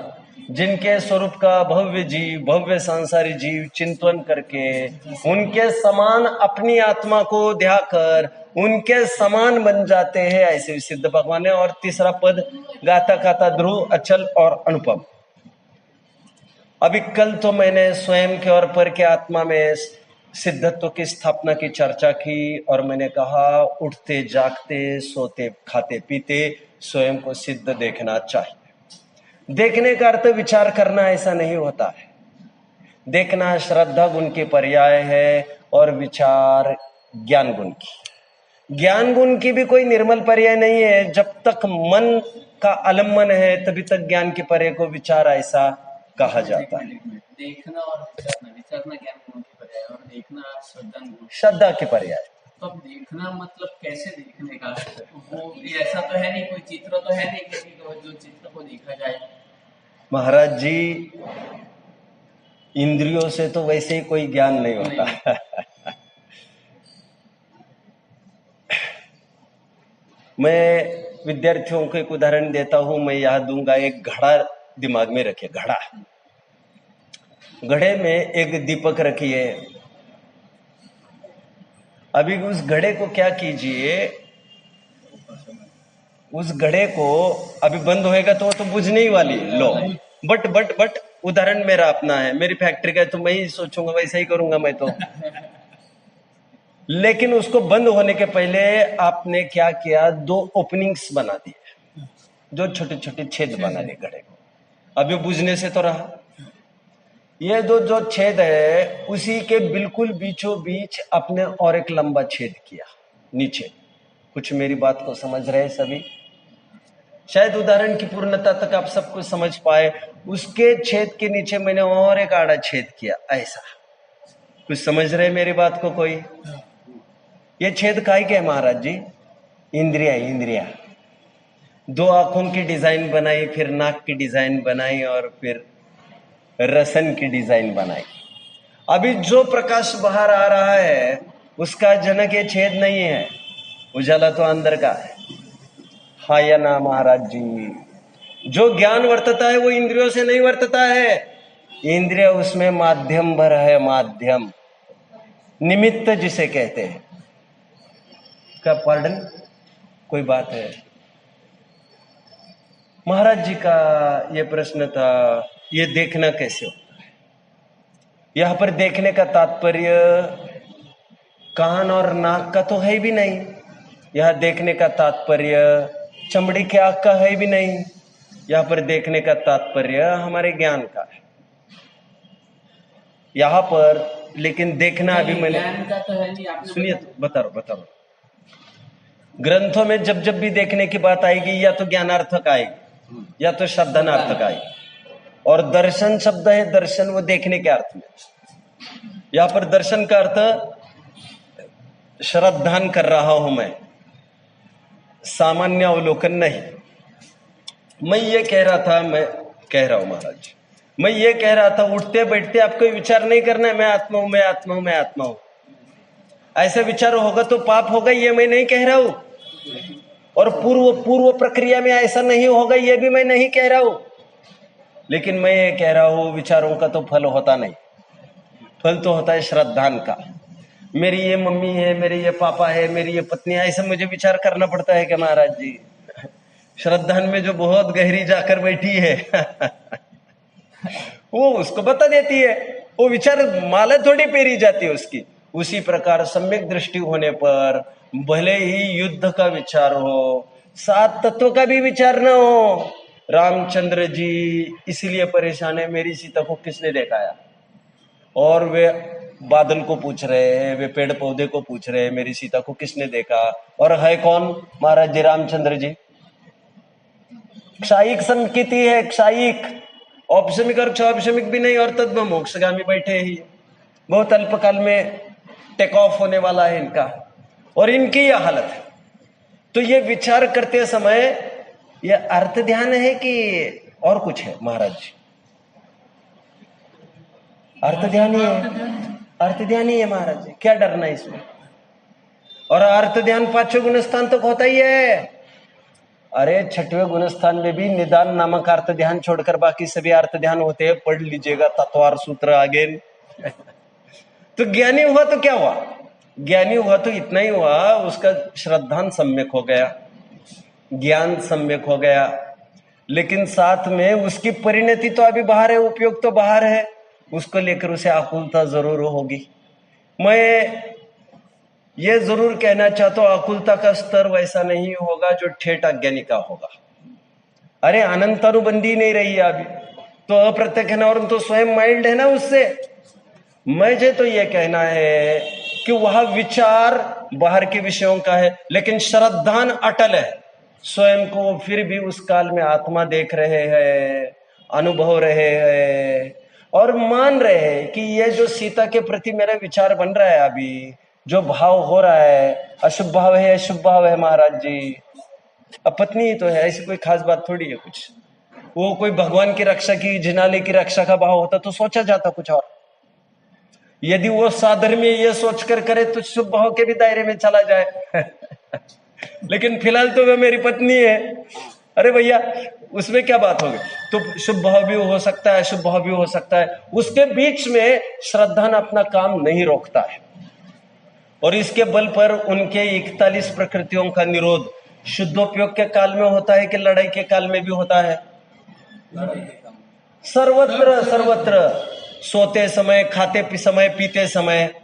जिनके स्वरूप का भव्य जीव, भव्य सांसारिक जीव चिंतन करके उनके समान अपनी आत्मा को ध्याकर उनके समान बन जाते हैं, ऐसे सिद्ध भगवान है। और तीसरा पद, गाता गाता ध्रुव, अचल और अनुपम। अभी कल तो मैंने स्वयं के और पर के आत्मा में सिद्धत्व की स्थापना की चर्चा की, और मैंने कहा उठते जागते सोते खाते पीते स्वयं को सिद्ध देखना चाहिए। देखने का अर्थ विचार करना ऐसा नहीं होता है। देखना श्रद्धा गुण की पर्याय है, और विचार ज्ञान गुण की। ज्ञान गुण की भी कोई निर्मल पर्याय नहीं है। जब तक मन का आलम्बन है तभी तक ज्ञान के पर्याय को विचार ऐसा कहा जाता है। देखना और विचारना ज्ञान गुण की पर्याय, और देखना श्रद्धा के पर्याय। तो अब देखना मतलब कैसे देखने का, वो ऐसा तो है नहीं, कोई चित्र तो है नहीं किसी को जो चित्र को देखा जाए। महाराज जी, इंद्रियों से तो वैसे ही कोई ज्ञान नहीं होता। मैं विद्यार्थियों को एक उदाहरण देता हूं, मैं यह दूंगा। एक घड़ा दिमाग में रखिए, घड़ा। घड़े में एक दीपक रखिए। अभी उस घड़े को क्या कीजिए, उस घड़े को अभी बंद होएगा तो वो तो बुझने ही वाली लो। बट उदाहरण मेरा अपना है, मेरी फैक्ट्री का है, तो मैं ही सोचूंगा वैसा ही करूंगा मैं तो। लेकिन उसको बंद होने के पहले आपने क्या किया, 2 ओपनिंग्स बना दिए, 2 छोटे छोटे छेद बना दिए घड़े को। अभी बुझने से तो रहा। ये 2 जो छेद है उसी के बिल्कुल बीचों बीच अपने और एक लंबा छेद किया नीचे। कुछ मेरी बात को समझ रहे हैं सभी? शायद उदाहरण की पूर्णता तक आप सब कुछ समझ पाए। उसके छेद के नीचे मैंने और एक आड़ा छेद किया, ऐसा। कुछ समझ रहे मेरी बात को कोई? ये छेद काय के है महाराज जी? इंद्रिया। 2 आंखों की डिजाइन बनाई, फिर नाक की डिजाइन बनाई, और फिर रसन की डिजाइन बनाई। अभी जो प्रकाश बाहर आ रहा है उसका जनक ये छेद नहीं है, उजाला तो अंदर का है। हाँ या ना महाराज जी? जो ज्ञान वर्तता है वो इंद्रियों से नहीं वर्तता है। इंद्रिय उसमें माध्यम भर है, माध्यम, निमित्त जिसे कहते हैं। क्या पार्डन, कोई बात है? महाराज जी का ये प्रश्न था, ये देखना कैसे होता है? यहां पर देखने का तात्पर्य कान और नाक का तो है भी नहीं। यह देखने का तात्पर्य चमड़ी के आंख का है भी नहीं। यहां पर देखने का तात्पर्य हमारे ज्ञान का है यहां पर। लेकिन देखना अभी मैंने तो सुनिए, बता रहा। ग्रंथों में जब जब भी देखने की बात आएगी, या तो ज्ञानार्थक आएगी या तो श्रद्धानार्थक आएगी। और दर्शन शब्द है, दर्शन वो देखने के अर्थ में। यहां पर दर्शन का अर्थ श्रद्धान कर रहा हूं मैं, सामान्य अवलोकन नहीं। मैं ये कह रहा था, मैं कह रहा हूं महाराज, मैं ये कह रहा था, उठते बैठते आपको विचार नहीं करना है मैं आत्मा हूं, मैं आत्मा हूं, मैं आत्मा हूं। ऐसा विचार होगा तो पाप होगा, ये मैं नहीं कह रहा हूं। और पूर्व प्रक्रिया में ऐसा नहीं होगा, ये भी मैं नहीं कह रहा हूं। लेकिन मैं ये कह रहा हूं, विचारों का तो फल होता नहीं, फल तो होता है श्रद्धान का। मेरी ये मम्मी है, मेरे ये पापा है, मेरी ये पत्नी है, ऐसा मुझे विचार करना पड़ता है क्या महाराज जी? श्रद्धान में जो बहुत गहरी जाकर बैठी है वो उसको बता देती है, वो विचार माला थोड़ी पेरी जाती है उसकी। उसी प्रकार सम्यक दृष्टि होने पर भले ही युद्ध का विचार हो, 7 तत्व का भी विचार न हो। रामचंद्र जी इसीलिए परेशान है, मेरी सीता को किसने दिखाया? और वे बादल को पूछ रहे हैं, वे पेड़ पौधे को पूछ रहे हैं, मेरी सीता को किसने देखा? और है कौन? महाराज जी रामचंद्र जी। क्षायिक संकेती है, क्षायिक, औपशमिक और क्षौपशमिक भी नहीं, और तद्व मोक्षगामी बैठे ही। बहुत अल्पकाल में टेक ऑफ होने वाला है इनका। और इनकी यह हालत है। तो ये विचार करते समय ये अर्थ ध्यान है कि और कुछ है महाराज जी? अर्थ ध्यान ही है, अर्थ ध्यान ही है महाराज जी, क्या डरना है इसमें। और अर्थ ध्यान 5वें गुण स्थान तक होता ही है। अरे 6वें गुण स्थान में भी निदान नामक अर्थ ध्यान छोड़कर बाकी सभी अर्थ ध्यान होते हैं, पढ़ लीजिएगा तत्वार सूत्र आगे। तो ज्ञानी हुआ तो क्या हुआ? ज्ञानी हुआ तो इतना ही हुआ, उसका श्रद्धान सम्यक हो गया, ज्ञान सम्यक हो गया, लेकिन साथ में उसकी परिणति तो अभी बाहर है, उपयोग तो बाहर है, उसको लेकर उसे आकुलता जरूर होगी। मैं ये जरूर कहना चाहता हूं, आकुलता का स्तर वैसा नहीं होगा जो ठेठ अज्ञानी का होगा। अरे अनंतानुबंधी नहीं रही है अभी तो, अप्रत्यक्ष है ना, और तो स्वयं माइंड है ना उससे। मुझे तो ये कहना है कि वह विचार बाहर के विषयों का है, लेकिन श्रद्धान अटल है। स्वयं को फिर भी उस काल में आत्मा देख रहे हैं, अनुभव रहे हैं और मान रहे हैं कि ये जो सीता के प्रति मेरा विचार बन रहा है, अभी जो भाव हो रहा है, अशुभ भाव है अशुभ भाव है महाराज जी। अब पत्नी ही तो है, ऐसी कोई खास बात थोड़ी है कुछ। वो कोई भगवान की रक्षा की, जिनाले की रक्षा का भाव होता तो सोचा जाता कुछ और। यदि वो साधर्म्य ये सोचकर करे तो शुभ भाव के भी दायरे में चला जाए। लेकिन फिलहाल तो वह मेरी पत्नी है। अरे भैया उसमें क्या बात होगी? तो शुभ भाव भी हो सकता है, अशुभ भाव भी हो सकता है, उसके बीच में श्रद्धान अपना काम नहीं रोकता है। और इसके बल पर उनके 41 प्रकृतियों का निरोध शुद्धोपयोग के काल में होता है कि लड़ाई के काल में भी होता है? सर्वत्र सर्वत्र, सोते समय, खाते समय, पीते समय,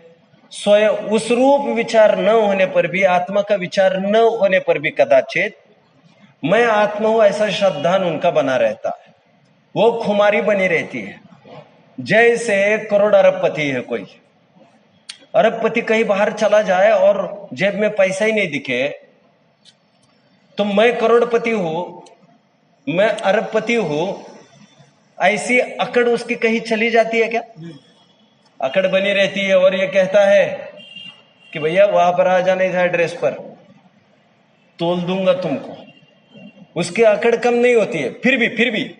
स्वयं उस रूप विचार न होने पर भी, आत्मा का विचार न होने पर भी कदाचित मैं आत्मा हूं ऐसा श्रद्धान उनका बना रहता है। वो खुमारी बनी रहती है। जैसे करोड़ अरबपति है, कोई अरबपति कहीं बाहर चला जाए और जेब में पैसा ही नहीं दिखे तो मैं करोड़पति हूं, मैं अरबपति हूं, ऐसी अकड़ उसकी कहीं चली जाती है क्या? अकड़ बनी रहती है। और ये कहता है कि भैया वहां पर आ जाना, इस एड्रेस पर तोल दूंगा तुमको। उसकी अकड़ कम नहीं होती है, फिर भी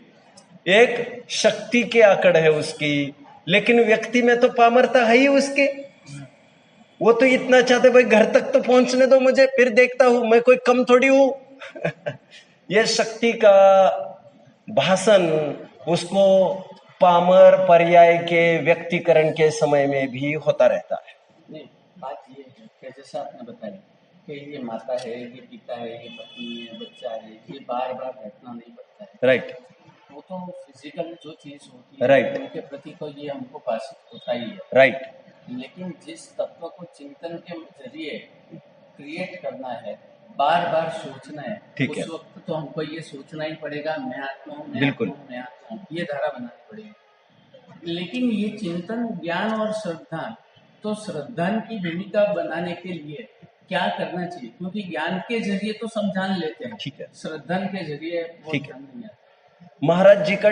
एक शक्ति की अकड़ है उसकी, लेकिन व्यक्ति में तो पामरता है ही उसके। वो तो इतना चाहते भाई घर तक तो पहुंचने दो मुझे, फिर देखता हूं, मैं कोई कम थोड़ी हूं। यह शक्ति का भाषण उसको पामर पर्याय के व्यक्तिकरण के समय में भी होता रहता है। नहीं, बात ये है कि जैसा आपने बताया कि ये माता है, ये पिता है, ये पत्नी है, बच्चा है, ये बार बार घटना नहीं बढ़ता है। राइट। वो तो फिजिकल जो चीज होती है, राइट, उनके प्रति तो ये हमको भाषित होता ही है। राइट। लेकिन जिस तत्व को चिंतन के जरिए क्रिएट करना है, बार बार सोचना है, ठीक है। उस वक्त तो हमको ये सोचना ही पड़ेगा, मैं आत्मा हूँ, मैं बिल्कुल। आत्मा हूँ, मैं आत्मा हूँ, ये धारा बनानी पड़ेगी। लेकिन ये चिंतन, ज्ञान और श्रद्धा, तो श्रद्धान की भूमिका बनाने के लिए क्या करना चाहिए? क्योंकि ज्ञान के जरिए तो सब जान लेते हैं, ठीक है। श्रद्धान के जरिए वो ठीक है। ध्यान नहीं आता। महाराज जी का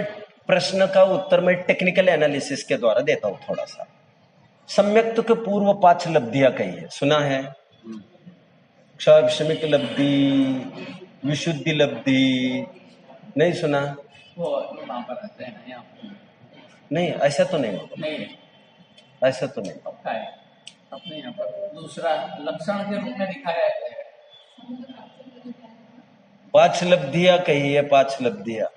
प्रश्न का उत्तर मैं टेक्निकल एनालिसिस के द्वारा देता हूं थोड़ा सा। सम्यक्त के पूर्व 5 लब्धियां कही है, सुना है? क्षमिक लब्धि, विशुद्धि लब्धि, नहीं सुना? वो वहां पर रहते हैं ना, यहाँ पर नहीं, ऐसा तो नहीं होगा, नहीं, ऐसा तो नहीं। पक्का है। अपने यहाँ पर दूसरा लक्षण के रूप में दिखाया गया है। 5 लब्धियां कही है, 5 लब्धियां,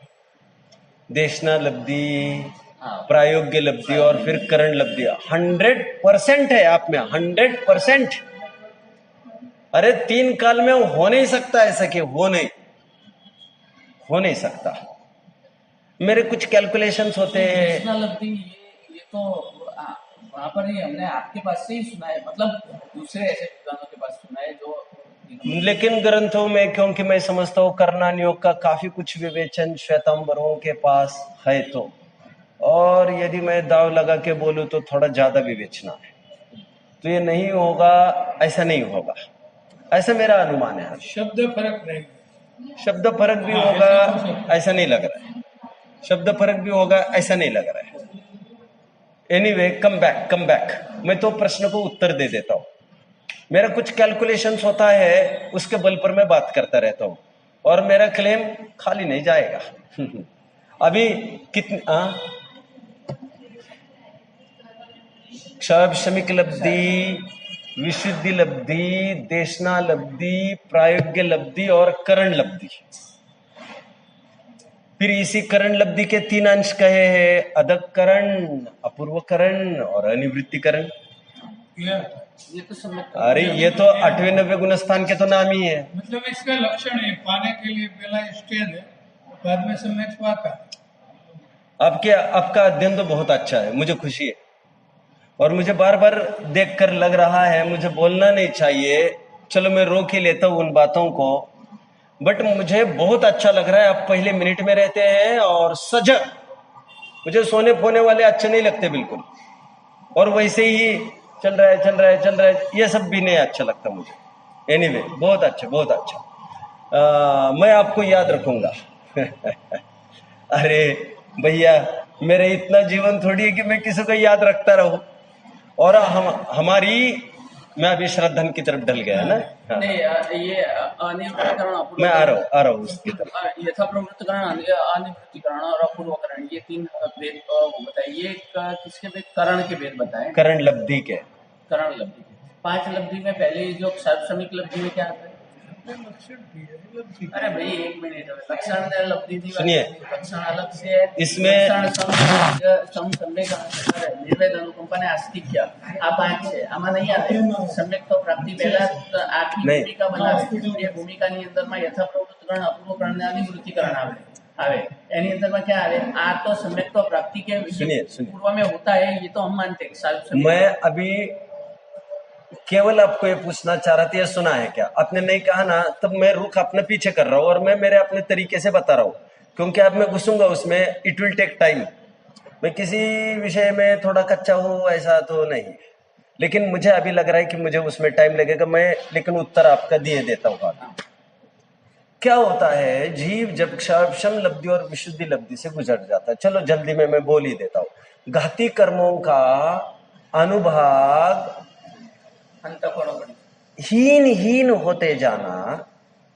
देशना लब्धि, प्रायोग्य लब्धि और फिर करण लब्धियां। 100% है आप में, 100%। अरे 3 काल में हो नहीं सकता ऐसा, कि हो नहीं सकता। मेरे कुछ कैलकुलेशंस होते हैं। देशना लब्धि ये तो वहां पर ही हमने आपके पास से ही सुना है, मतलब दूसरे ऐसे विद्वानों के पास सुना है जो, लेकिन ग्रंथों में, क्योंकि मैं समझता हूँ करणान योग का काफी कुछ विवेचन श्वेतांबरों के पास है, और यदि मैं दाव लगा के बोलूं तो थोड़ा ज्यादा विवेचना है, तो ये नहीं होगा, ऐसा नहीं होगा, ऐसा मेरा अनुमान है। शब्द फर्क नहीं, शब्द फर्क भी होगा ऐसा नहीं लग रहा है, शब्द फर्क भी होगा ऐसा नहीं लग रहा है। एनीवे, कम बैक, मैं तो प्रश्न को उत्तर दे देता हूं। मेरा कुछ कैलकुलेशंस होता है, उसके बल पर मैं बात करता रहता हूं, और मेरा क्लेम खाली नहीं जाएगा। अभी कितनी क्षाभिषमिक लब्धि, विशुद्धि लब्धि, देशना लब्धि, प्रायोग्य लब्धि और करण लब्धि। फिर इसी करण लब्धि के 3 अंश कहे हैं, अदक करण, अपूर्व करण और अनिवृत्ति करण। ये तो सम्यक, अरे ये तो 8वें 90 गुणस्थान के तो नाम ही है। मतलब इसका लक्षण है, पाने के लिए पहला स्टेज है, बाद में सम्यक पाता। आपका अध्ययन तो बहुत अच्छा है, मुझे खुशी है, और मुझे बार बार देखकर लग रहा है मुझे बोलना नहीं चाहिए, चलो मैं रोक ही लेता हूं उन बातों को, बट मुझे बहुत अच्छा लग रहा है। आप पहले मिनट में रहते हैं और सजग, मुझे सोने फोने वाले अच्छे नहीं लगते बिल्कुल, और वैसे ही चल रहा है, ये सब भी नहीं अच्छा लगता मुझे। एनीवे, बहुत अच्छा, बहुत अच्छा। मैं आपको याद रखूंगा। अरे भैया, मेरे इतना जीवन थोड़ी है कि मैं किसी को याद रखता रहूं। और हमारी, मैं अभी श्रद्धन की तरफ ढल गया ना। हाँ। नहीं, ये अनिवृत्तिकरण, मैं आ रहा हूँ उसकी तरफ। यथाप्रवृत्तिकरण, अनिवृत्तिकरण और अपूर्वकरण, ये 3 भेद बताइए। किसके भेद? करण के भेद बताएं। करण लब्धि के, करण लब्धि के 5 लब्धि में पहले जो क्षाभिषमिक लब्धि में क्या आता है? अरे भाई 1 मिनट, लक्षण लब्धि थी, सुनिए, लक्षण अलग से है इसमें निर्वेद अनुकंपा ने आस्तिक्य आ 5 છે, આમાં નહીં આવે सम्यक तो प्राप्ति પહેલા આખી ભૂમિકા બનાવે, એ ભૂમિકાની અંદરમાં યથાપ્રવૃત્તિકરણ, અપૂર્વકરણ અને અનિવૃત્તિકરણ આવે એની અંદરમાં क्या આવે? આ તો सम्यक तो प्राप्ति के पूर्व में होता है, ये तो हम मानते हैं। मैं अभी केवल आपको ये पूछना चाह रहा था, ये सुना है क्या? आपने नहीं कहा ना, तब मैं रुख अपने पीछे कर रहा हूं और मैं मेरे अपने तरीके से बता रहा हूं, क्योंकि अब मैं घुसूंगा उसमें, इट विल टेक टाइम। मैं किसी विषय में थोड़ा कच्चा हूं ऐसा तो नहीं, लेकिन मुझे अभी लग रहा है कि मुझे उसमें टाइम लगेगा। मैं लेकिन उत्तर आपका दिए देता हूँ। क्या होता है, जीव जब क्षाभिषम लब्धि और विशुद्धि लब्धि से गुजर जाता है, चलो जल्दी में मैं बोल ही देता हूँ। घाती कर्मों का अनुभाग हीन होते जाना,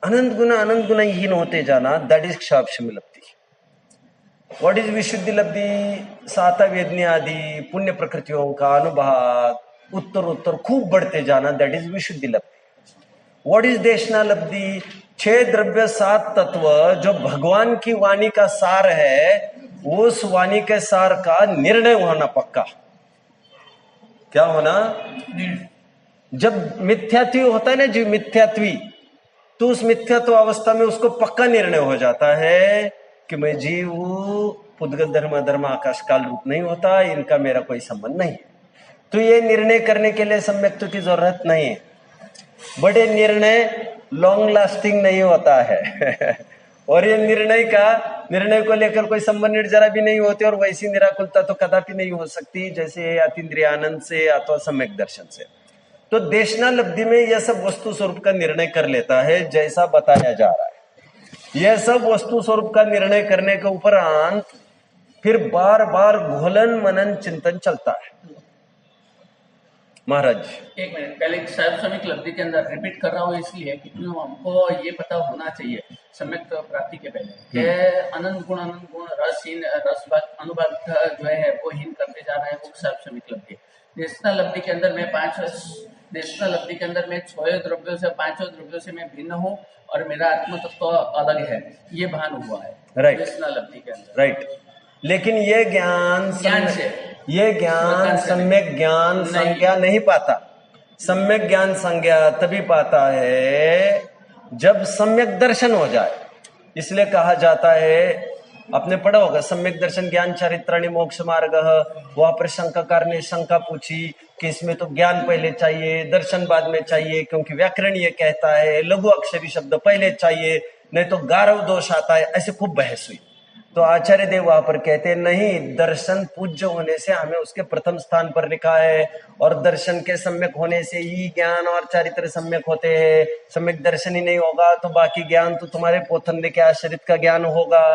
अनंत गुना हीन होते जाना, दैट इज क्षाभिषम लब्धि। व्हाट इज विशुद्धि लब्धि? 7 वेदनी आदि पुण्य प्रकृतियों का अनुभाग उत्तर खूब बढ़ते जाना, दैट इज विशुद्धि लब्धि। व्हाट इज देशना लब्धि? 6 द्रव्य 7 तत्व जो भगवान की वाणी का सार है, उस वाणी के सार का निर्णय होना पक्का। क्या होना? जब मिथ्यात्वी होता है ना, जो मिथ्यात्वी, तो उस मिथ्यात्व अवस्था में उसको पक्का निर्णय हो जाता है कि मैं जीव हूं, पुद्गल धर्म आकाश काल रूप नहीं होता, इनका मेरा कोई संबंध नहीं। तो ये निर्णय करने के लिए सम्यक्त्व की जरूरत नहीं है, बड़े निर्णय लॉन्ग लास्टिंग नहीं होता है। और ये निर्णय को लेकर कोई संबंध जरा भी नहीं होते, और वैसी निराकुलता तो कदापि नहीं हो सकती जैसे अतीन्द्रिय आनंद से अथवा सम्यक दर्शन से। तो देशना लब्धि में यह सब वस्तु स्वरूप का निर्णय कर लेता है, जैसा बताया जा रहा है। यह सब वस्तु स्वरूप का निर्णय करने के उपरांत फिर बार बार घोलन मनन चिंतन चलता है। महाराज 1 मिनट, पहले क्षाभिषमिक लब्धि के अंदर रिपीट कर रहा हूँ इसलिए कि हमको ये पता होना चाहिए सम्यक प्राप्ति के पहले कि अनंत गुण रसहीन, रसभाग अनुभाग जो है वो हीन करते जा रहा है, वो क्षाभिषमिक लब्धि। देशना लब्धि के अंदर मैं 5 देशना लब्धि के अंदर मैं 6 द्रव्यों से 5 द्रव्यों से मैं भिन्न हूँ और मेरा आत्म तत्व अलग है, ये भान हुआ है। राइट, देशना लब्धि के अंदर। राइट। लेकिन ये ज्ञान सम्यक ज्ञान संज्ञा नहीं पाता। सम्यक ज्ञान संज्ञा तभी पाता है जब सम्यक दर्शन हो जाए। इसलिए कहा जाता है, आपने पढ़ा होगा, सम्यक दर्शन ज्ञान चारित्राणि मोक्ष मार्ग। वहां पर शंकाकार ने शंका पूछी कि इसमें तो ज्ञान पहले चाहिए, दर्शन बाद में चाहिए, क्योंकि व्याकरण ये कहता है लघु अक्षरी शब्द पहले चाहिए, नहीं तो गारव दोष आता है। ऐसे खूब बहस हुई। तो आचार्य देव वहां पर कहते हैं, नहीं, दर्शन पूज्य होने से हमें उसके प्रथम स्थान पर लिखा है, और दर्शन के सम्यक होने से ही ज्ञान और चारित्र सम्यक होते हैं। सम्यक दर्शन ही नहीं होगा तो बाकी ज्ञान तो तुम्हारे पोथन के आश्रित का ज्ञान होगा,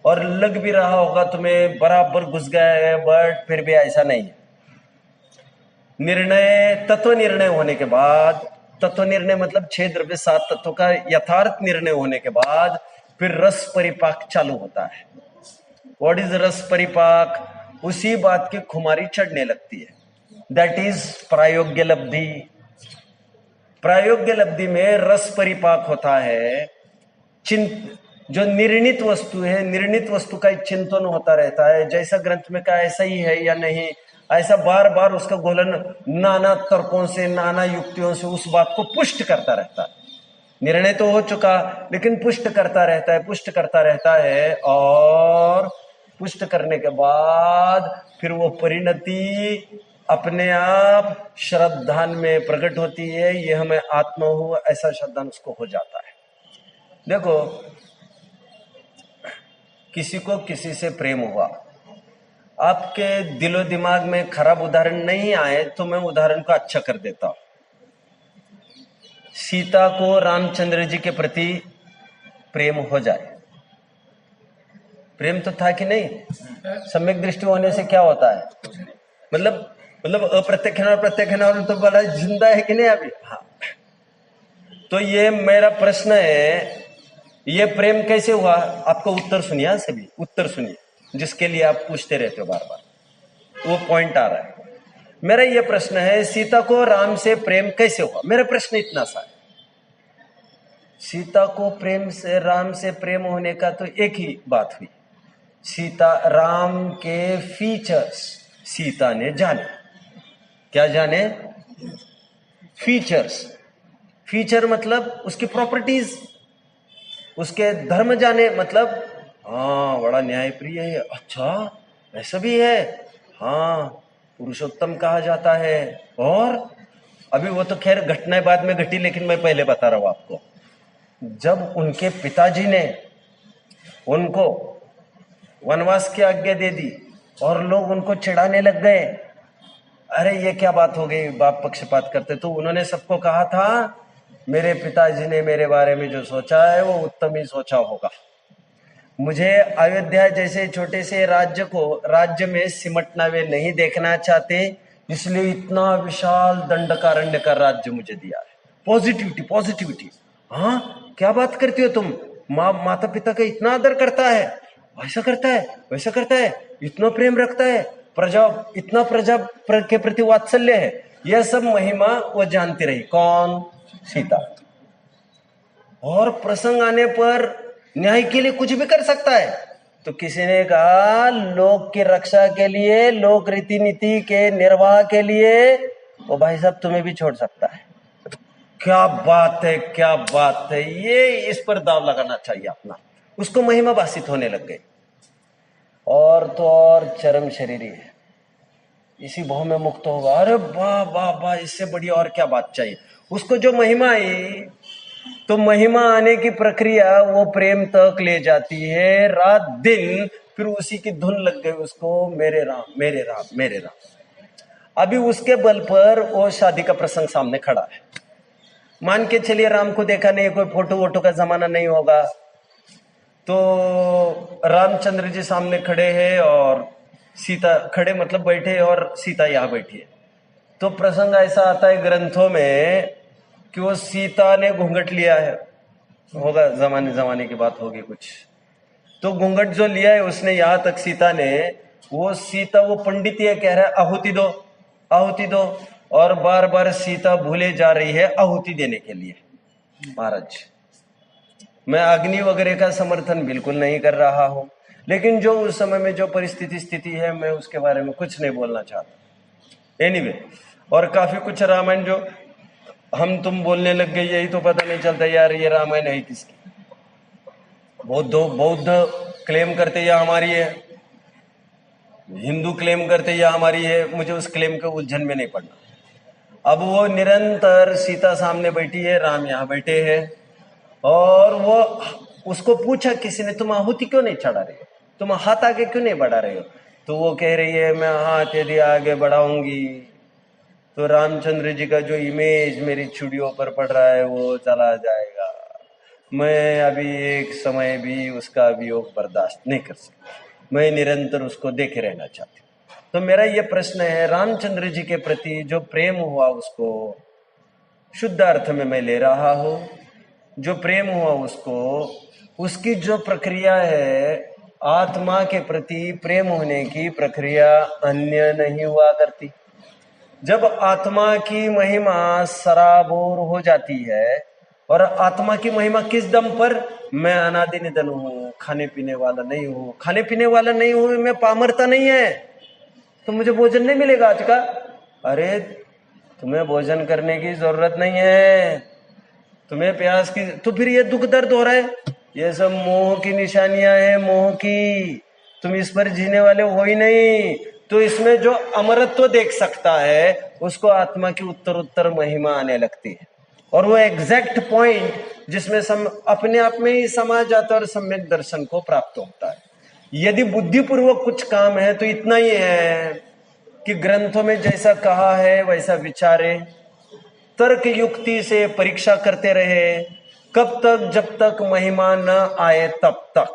और लग भी रहा होगा तुम्हें बराबर घुस गया है, बट फिर भी ऐसा नहीं है। निर्णय, तत्व निर्णय होने के बाद, तत्व निर्णय मतलब 6 द्रव्य 7 तत्वों का यथार्थ निर्णय होने के बाद फिर रस परिपाक चालू होता है। व्हाट इज रस परिपाक? उसी बात की खुमारी चढ़ने लगती है, दैट इज प्रायोग्य लब्धि। प्रायोग्य लब्धि में रस परिपाक होता है। जो निर्णित वस्तु है, निर्णित वस्तु का चिंतन होता रहता है, जैसा ग्रंथ में कहा ऐसा ही है या नहीं, ऐसा बार बार उसका घोलन नाना तर्कों से, नाना युक्तियों से उस बात को पुष्ट करता रहता है। निर्णय तो हो चुका लेकिन पुष्ट करता रहता है, पुष्ट करता रहता है, और पुष्ट करने के बाद फिर वो परिणति अपने आप श्रद्धान में प्रकट होती है। यह मैं आत्मा हूं, ऐसा श्रद्धान उसको हो जाता है। देखो, किसी को किसी से प्रेम हुआ, आपके दिलो दिमाग में खराब उदाहरण नहीं आए तो मैं उदाहरण को अच्छा कर देता हूं। सीता को रामचंद्र जी के प्रति प्रेम हो जाए, प्रेम तो था कि नहीं? सम्यक दृष्टि होने से क्या होता है? मतलब अप्रत्यक्ष और प्रत्यक्ष तो बड़ा जिंदा है कि नहीं अभी? हाँ। तो ये मेरा प्रश्न है, ये प्रेम कैसे हुआ? आपको उत्तर सुनिए, सभी उत्तर सुनिए, जिसके लिए आप पूछते रहते हो बार बार, वो पॉइंट आ रहा है। मेरा ये प्रश्न है, सीता को राम से प्रेम कैसे हुआ? मेरा प्रश्न इतना सा है। सीता को राम से प्रेम होने का तो एक ही बात हुई, सीता राम के फीचर्स सीता ने जाने। क्या जाने? फीचर्स। फीचर मतलब उसकी प्रॉपर्टीज, उसके धर्म जाने, मतलब हाँ बड़ा न्यायप्रिय है, अच्छा ऐसा भी है, हाँ पुरुषोत्तम कहा जाता है। और अभी वो तो खैर घटनाएं बाद में घटी, लेकिन मैं पहले बता रहा हूं आपको। जब उनके पिताजी ने उनको वनवास की आज्ञा दे दी और लोग उनको चिढ़ाने लग गए, अरे ये क्या बात हो गई, बाप पक्षपात करते, तो उन्होंने सबको कहा था मेरे पिताजी ने मेरे बारे में जो सोचा है वो उत्तम ही सोचा होगा। मुझे अयोध्या जैसे छोटे से राज्य को राज्य में सिमटना वे नहीं देखना चाहते, इसलिए इतना विशाल दंडकारण्य का राज्य मुझे दिया है। Positivity, positivity. हाँ क्या बात करती हो तुम? माता पिता का इतना आदर करता है, ऐसा करता है, वैसा करता है, इतना प्रेम रखता है, इतना प्रजा के प्रति वात्सल्य है, यह सब महिमा वो जानती रही। कौन? सीता। और प्रसंग आने पर न्याय के लिए कुछ भी कर सकता है। तो किसी ने कहा लोक की रक्षा के लिए, लोक रीति नीति के निर्वाह के लिए वो भाई साहब तुम्हें भी छोड़ सकता है। क्या बात है, क्या बात है, ये इस पर दाव लगाना चाहिए अपना। उसको महिमा भाषित होने लग गई। और तो और चरम शरीरी है, इसी भाव में मुक्त होगा। अरे वाह वाह वाह, इससे बढ़िया और क्या बात चाहिए? उसको जो महिमा आई, तो महिमा आने की प्रक्रिया वो प्रेम तक ले जाती है, रात दिन फिर उसी की धुन लग गई उसको, मेरे राम मेरे राम मेरे राम। अभी उसके बल पर वो शादी का प्रसंग सामने खड़ा है। मान के चलिए राम को देखा नहीं, कोई फोटो वोटो का जमाना नहीं होगा, तो रामचंद्र जी सामने खड़े हैं और सीता खड़े, मतलब बैठे, और सीता यहाँ बैठी है। तो प्रसंग ऐसा आता है ग्रंथों में कि वो सीता ने घूंघट लिया है, होगा जमाने की बात होगी कुछ, तो घूंघट जो लिया है उसने, यहां तक सीता ने, वो पंडित ये कह रहा है आहुति दो आहुति दो, और बार बार सीता भूले जा रही है आहुति देने के लिए। महाराज, मैं अग्नि वगैरह का समर्थन बिल्कुल नहीं कर रहा हूं, लेकिन जो उस समय में जो स्थिति है, मैं उसके बारे में कुछ नहीं बोलना चाहता। एनीवे, और काफी कुछ रामायण जो हम तुम बोलने लग गए, यही तो पता नहीं चलता यार ये रामायण है किसकी। बौद्ध क्लेम करते या हमारी है, हिंदू क्लेम करते या हमारी है, मुझे उस क्लेम के उलझन में नहीं पड़ना। अब वो निरंतर सीता सामने बैठी है, राम यहाँ बैठे हैं, और वो उसको पूछा किसी ने, तुम आहुति क्यों नहीं चढ़ा रहे हो, तुम हाथ आगे क्यों नहीं बढ़ा रहे हो? तो वो कह रही है मैं हाथ यदि आगे बढ़ाऊंगी तो रामचंद्र जी का जो इमेज मेरी छुड़ियों पर पड़ रहा है वो चला जाएगा, मैं अभी एक समय भी उसका वियोग बर्दाश्त नहीं कर सकती, मैं निरंतर उसको देखे रहना चाहती हूँ। तो मेरा ये प्रश्न है, रामचंद्र जी के प्रति जो प्रेम हुआ उसको शुद्ध अर्थ में मैं ले रहा हूं, जो प्रेम हुआ उसको, उसकी जो प्रक्रिया है आत्मा के प्रति प्रेम होने की प्रक्रिया अन्य नहीं हुआ करती। जब आत्मा की महिमा सराबोर हो जाती है, और आत्मा की महिमा किस दम पर, मैं अनादि निधन हूं, खाने पीने वाला नहीं हूं, खाने पीने वाला नहीं हूं, मैं पामरता नहीं है तो मुझे भोजन नहीं मिलेगा आज का। अरे तुम्हें भोजन करने की जरूरत नहीं है, तुम्हें प्यास की, तो फिर ये दुख दर्द हो रहा है, ये सब मोह की निशानियां हैं, मोह की। तुम इस पर जीने वाले हो ही नहीं। तो इसमें जो अमरत्व देख सकता है उसको आत्मा की उत्तर उत्तर महिमा आने लगती है, और वो एग्जैक्ट पॉइंट जिसमें अपने आप में ही समा जाता है और सम्यक दर्शन को प्राप्त होता है। यदि बुद्धिपूर्वक कुछ काम है तो इतना ही है कि ग्रंथों में जैसा कहा है वैसा विचारे, तर्क युक्ति से परीक्षा करते रहे। कब तक, जब तक महिमा न आए तब तक।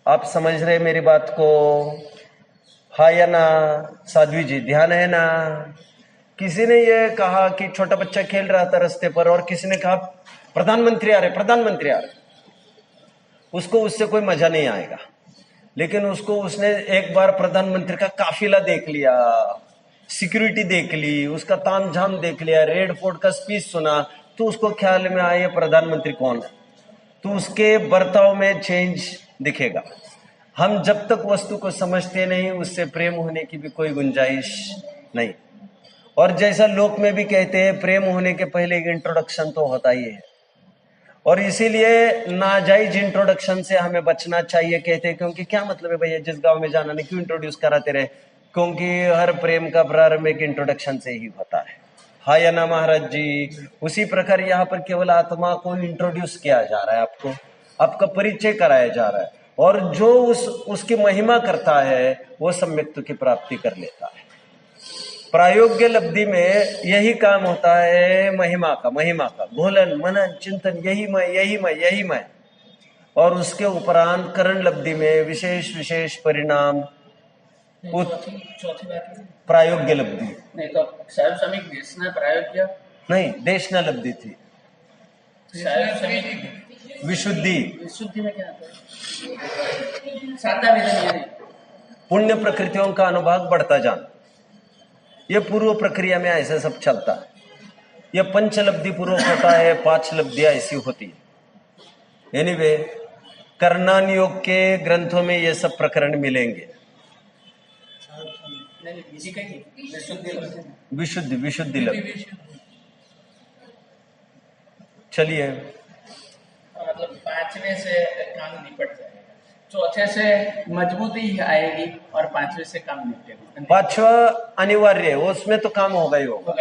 आप समझ रहे मेरी बात को? हाँ या ना साध्वी जी, ध्यान है ना? किसी ने ये कहा कि छोटा बच्चा खेल रहा था रास्ते पर, और किसी ने कहा प्रधानमंत्री आ रहे, प्रधानमंत्री आ रहे। उसको उससे कोई मजा नहीं आएगा, लेकिन उसने एक बार प्रधानमंत्री का काफिला देख लिया, सिक्योरिटी देख ली, उसका तामझाम देख लिया, रेड फोर्ट का स्पीच सुना, तो उसको ख्याल में आया प्रधानमंत्री कौन है, तो उसके बर्ताव में चेंज दिखेगा। हम जब तक वस्तु को समझते नहीं उससे प्रेम होने की भी कोई गुंजाइश नहीं। और जैसा लोक में भी कहते हैं, प्रेम होने के पहले एक इंट्रोडक्शन तो होता ही है, और इसीलिए नाजायज इंट्रोडक्शन से हमें बचना चाहिए कहते हैं। क्योंकि क्या मतलब है भैया, जिस गांव में जाना नहीं क्यों इंट्रोड्यूस कराते रहे? क्योंकि हर प्रेम का प्रारंभ एक इंट्रोडक्शन से ही होता है। हाँ या ना महाराज जी? उसी प्रकार यहाँ पर केवल आत्मा को इंट्रोड्यूस किया जा रहा है, आपका परिचय कराया जा रहा है, और जो उसकी महिमा करता है वो सम्यक्त्व की प्राप्ति कर लेता है। प्रायोग्य लब्धि में यही काम होता है, महिमा का घोलन मनन चिंतन, यही मैं। और उसके उपरांत करण लब्धि में विशेष परिणाम चौथी बात प्रायोग्य लब्धि नहीं, तो सर्वसमिक देशना प्रायोग्य नहीं, देशना लब्धि थी। सर्वसमिक विशुद्धि में क्या आता है? साधा विधि यानी पुण्य प्रकृतियों का अनुभाग बढ़ता जाना, ये पूर्व प्रक्रिया में ऐसे सब चलता है। ये पंचलब्धि पूर्वक होता है, 5 लब्धियां ऐसी होती है। एनीवे, कर्णान योग के ग्रंथों में ये सब प्रकरण मिलेंगे। विशुद्धि लब्धि। चलिए, मतलब 5वें से काम निपट जाएगा, चौथे से मजबूती आएगी और 5वें से काम निपटेगा। 5वां अनिवार्य है, उसमें तो काम होगा ही होगा,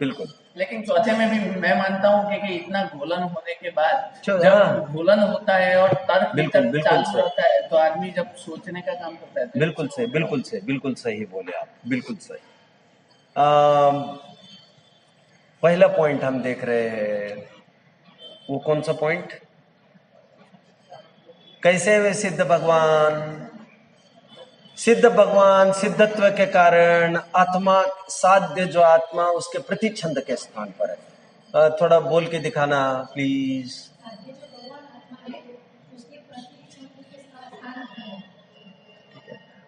बिल्कुल। लेकिन चौथे में भी मैं मानता हूँ कि इतना घोलन होने के बाद जब हाँ, घोलन होता है और तर्क बिल्कुल चालू रहता है, तो आदमी जब सोचने का काम करता है तो बिल्कुल सही बोले आप, बिल्कुल सही। पहला पॉइंट हम देख रहे हैं, वो कौन सा पॉइंट? कैसे वे सिद्ध भगवान सिद्धत्व के कारण आत्मा साध्य, जो आत्मा उसके प्रतिच्छंद के स्थान पर है। थोड़ा बोल के दिखाना प्लीज।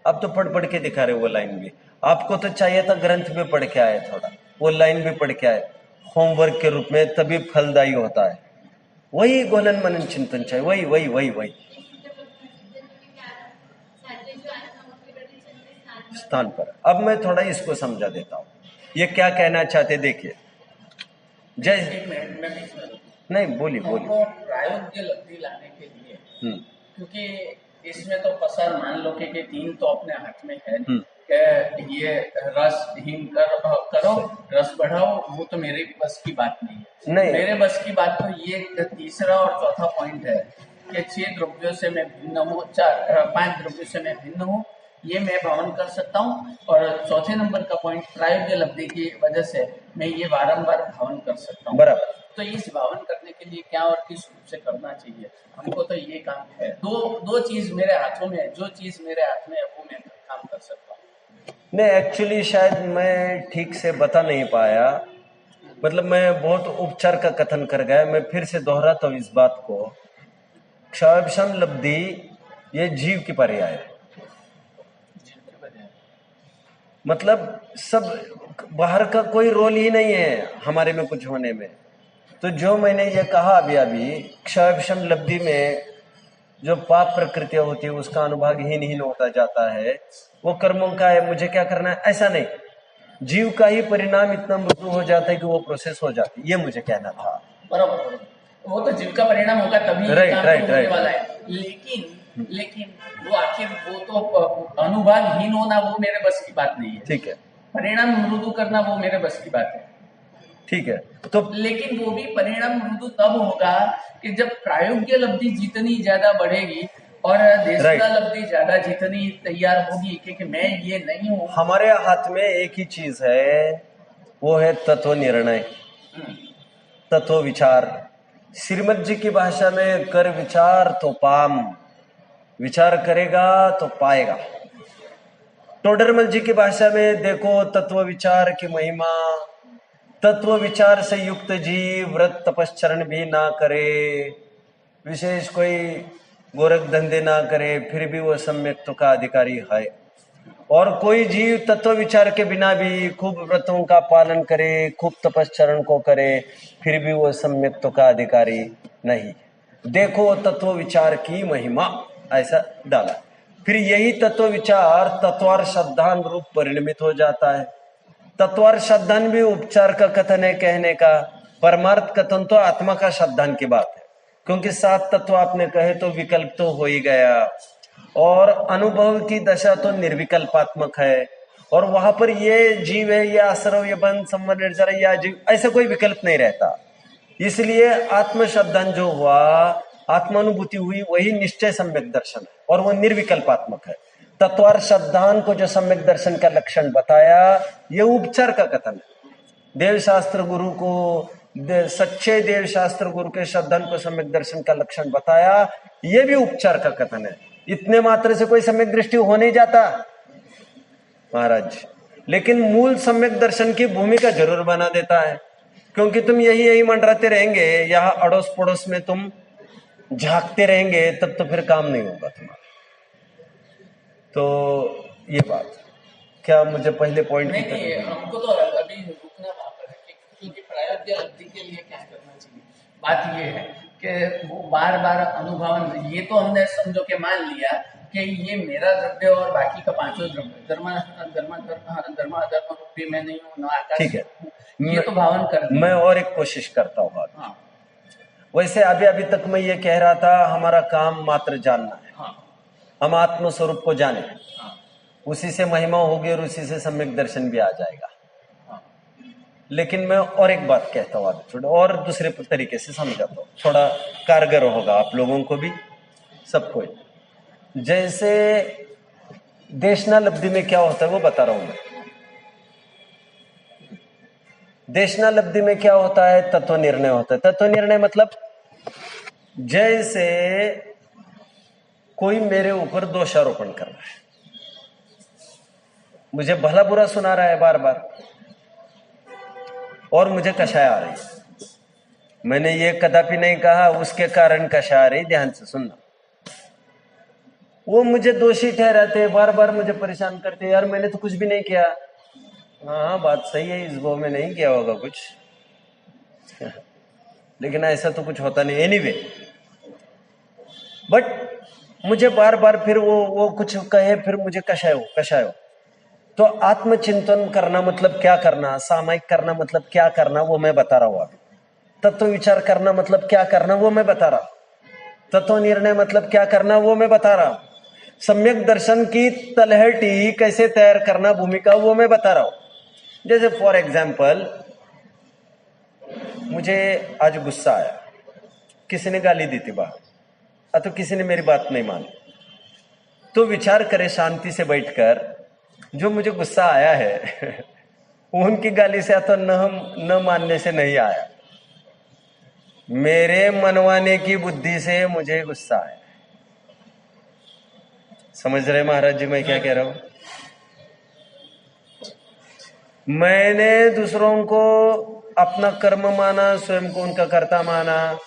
अब तो पढ़ के दिखा रहे वो लाइन भी। आपको तो चाहिए था ग्रंथ में पढ़ के आए, थोड़ा वो लाइन भी पढ़ के आए होमवर्क के रूप में, तभी फलदायी होता है। वही गोलन मनन चिंतन चाहिए, वही स्थान पर। अब मैं थोड़ा इसको समझा देता हूँ, ये क्या कहना चाहते देखिए। जय नहीं, बोलिए। प्रायोग्य लब्धि लाने के लिए, क्योंकि इसमें तो पसर मान लो कि 3 तो अपने हाथ में है कि ये रस हीन करो, रस बढ़ाओ, वो तो मेरे बस की बात नहीं है। मेरे बस की बात तो ये तीसरा और चौथा पॉइंट है कि 6 द्रव्यों से मैं भिन्न हूँ, 5 द्रव्यों से मैं भिन्न हूँ, ये मैं भावन कर सकता हूँ। और चौथे नंबर का पॉइंट प्रायोग्य लब्धि की वजह से मैं ये बारंबार भावन कर सकता हूँ। बराबर। तो इस भावन करने के लिए क्या और किस रूप से करना चाहिए हमको, तो ये काम है। दो चीज मेरे हाथों में है, जो चीज मेरे हाथ में है वो मैं काम कर सकता हूँ। नहीं, एक्चुअली शायद मैं ठीक से बता नहीं पाया, मतलब मैं बहुत उपचार का कथन कर गया। मैं फिर से दोहराता हूँ इस बात को। क्षयक्षम लब्धि ये जीव की पर्याय है। मतलब सब बाहर का कोई रोल ही नहीं है हमारे में कुछ होने में। तो जो मैंने ये कहा अभी अभी, क्षयक्षम लब्धि में जो पाप प्रकृतियां होती है उसका अनुभाग हीन होता जाता है, वो कर्मों का है, मुझे क्या करना है, ऐसा नहीं। जीव का ही परिणाम इतना मृदु हो जाता है कि वो प्रोसेस हो जाती है, ये मुझे कहना था। बराबर, वो तो जीव का परिणाम होगा तभी ये राइट काम राइट होने राइट वाला है। लेकिन वो आखिर वो तो अनुभागहीन होना वो मेरे बस की बात नहीं है। ठीक है, परिणाम मृदु करना वो मेरे बस की बात है। ठीक है। तो लेकिन वो भी परिणाम मृदु तब होगा कि जब प्रायोग्य लब्धि जितनी ज्यादा बढ़ेगी और देशना लब्धि ज्यादा जितनी तैयार होगी, क्योंकि मैं ये नहीं हूँ। हमारे हाथ में एक ही चीज है, वो है तत्व निर्णय, तत्व विचार। श्रीमद जी की भाषा में कर विचार तो पाम, विचार करेगा तो पाएगा। टोडरमल जी की भाषा में देखो तत्व विचार की महिमा। तत्व विचार से युक्त जीव व्रत तपश्चरण भी ना करे, विशेष कोई गोरख धंधे ना करे, फिर भी वो सम्यक्त्व का अधिकारी है। और कोई जीव तत्व विचार के बिना भी खूब व्रतों का पालन करे, खूब तपश्चरण को करे, फिर भी वो सम्यक्त्व का अधिकारी नहीं। देखो तत्व विचार की महिमा, ऐसा डाला। फिर यही तत्व विचार तत्वार श्रद्धान रूप परिणमित हो जाता है। तत्वार श्रद्धान भी उपचार का कथन है कहने का, परमार्थ कथन तो आत्मा का श्रद्धान की बात है, क्योंकि 7 तत्व आपने कहे तो विकल्प तो हो ही गया, और अनुभव की दशा तो निर्विकल्पात्मक है। और वहां पर ये जीव है, ये आश्रव, ये बंध, संबंध, निर्जर, या जीव, ऐसा कोई विकल्प नहीं रहता। इसलिए आत्म श्रद्धान जो हुआ, आत्मानुभूति हुई, वही निश्चय सम्यक दर्शन है, और वो निर्विकल्पात्मक है। तत्वार श्रद्धान को जो सम्यक दर्शन का लक्षण बताया, ये उपचार का कथन है। देव शास्त्र गुरु को, सच्चे देव शास्त्र गुरु के श्रद्धान को सम्यक दर्शन का लक्षण बताया, ये भी उपचार का कथन है। इतने मात्र से कोई सम्यक दृष्टि हो नहीं जाता महाराज, लेकिन मूल सम्यक दर्शन की भूमिका जरूर बना देता है, क्योंकि तुम यही मंडराते रहेंगे, यहाँ अड़ोस पड़ोस में तुम झांकते रहेंगे, तब तो फिर काम नहीं होगा तुम्हारा। तो ये बात, क्या मुझे पहले पॉइंट नहीं, हमको तो अभी रुकना वहां पर है, क्योंकि प्रायोग्य लब्धि के लिए क्या करना चाहिए। बात ये है कि वो बार बार अनुभव, ये तो हमने समझो के मान लिया कि ये मेरा द्रव्य और बाकी का 5 द्रव्य, धर्म अधर्म रूपी मैं नहीं हूँ, आकाश, ठीक है, ये तो भावन कर दिया। मैं और एक कोशिश करता हूँ। हाँ, वैसे अभी तक मैं ये कह रहा था, हमारा काम मात्र जानना है। हाँ, हम आत्म स्वरूप को जाने, हाँ, उसी से महिमा होगी और उसी से सम्यक दर्शन भी आ जाएगा। हाँ। लेकिन मैं और एक बात कहता हूँ, थोड़ा और दूसरे तरीके से समझाता हूँ, थोड़ा कारगर होगा आप लोगों को भी, सबको। जैसे देशना लब्धि में क्या होता है वो बता रहा हूं मैं। देशना लब्धि में क्या होता है, तत्व निर्णय होता है। तत्व निर्णय मतलब जैसे कोई मेरे ऊपर दोषारोपण कर रहा है, मुझे भला बुरा सुना रहा है बार बार, और मुझे कषाय आ रही है। मैंने ये कदापि नहीं कहा उसके कारण कषाय आ रही, ध्यान से सुनना। वो मुझे दोषी ठहराते, बार बार मुझे परेशान करते, यार मैंने तो कुछ भी नहीं किया। हाँ बात सही है, इस वो में नहीं किया होगा कुछ लेकिन ऐसा तो कुछ होता नहीं एनीवे। बट मुझे बार बार फिर वो कुछ कहे, फिर मुझे कषाय हो। तो आत्मचिंतन करना मतलब क्या करना, सामायिक करना मतलब क्या करना, वो मैं बता रहा हूं अभी। तत्व विचार करना मतलब क्या करना, वो मैं बता रहा हूं। तत्व निर्णय मतलब क्या करना, वो मैं बता रहा हूं। सम्यक दर्शन की तलहटी कैसे तैयार करना, भूमिका, वो मैं बता रहा हूं। जैसे फॉर एग्जाम्पल, मुझे आज गुस्सा आया, किसी ने गाली दी थी बाहर, तो किसी ने मेरी बात नहीं मानी, तो विचार करे शांति से बैठकर, जो मुझे गुस्सा आया है उनकी गाली से तो न मानने से नहीं आया, मेरे मनवाने की बुद्धि से मुझे गुस्सा आया। समझ रहे महाराज जी मैं क्या कह रहा हूं? मैंने दूसरों को अपना कर्म माना, स्वयं को उनका कर्ता माना।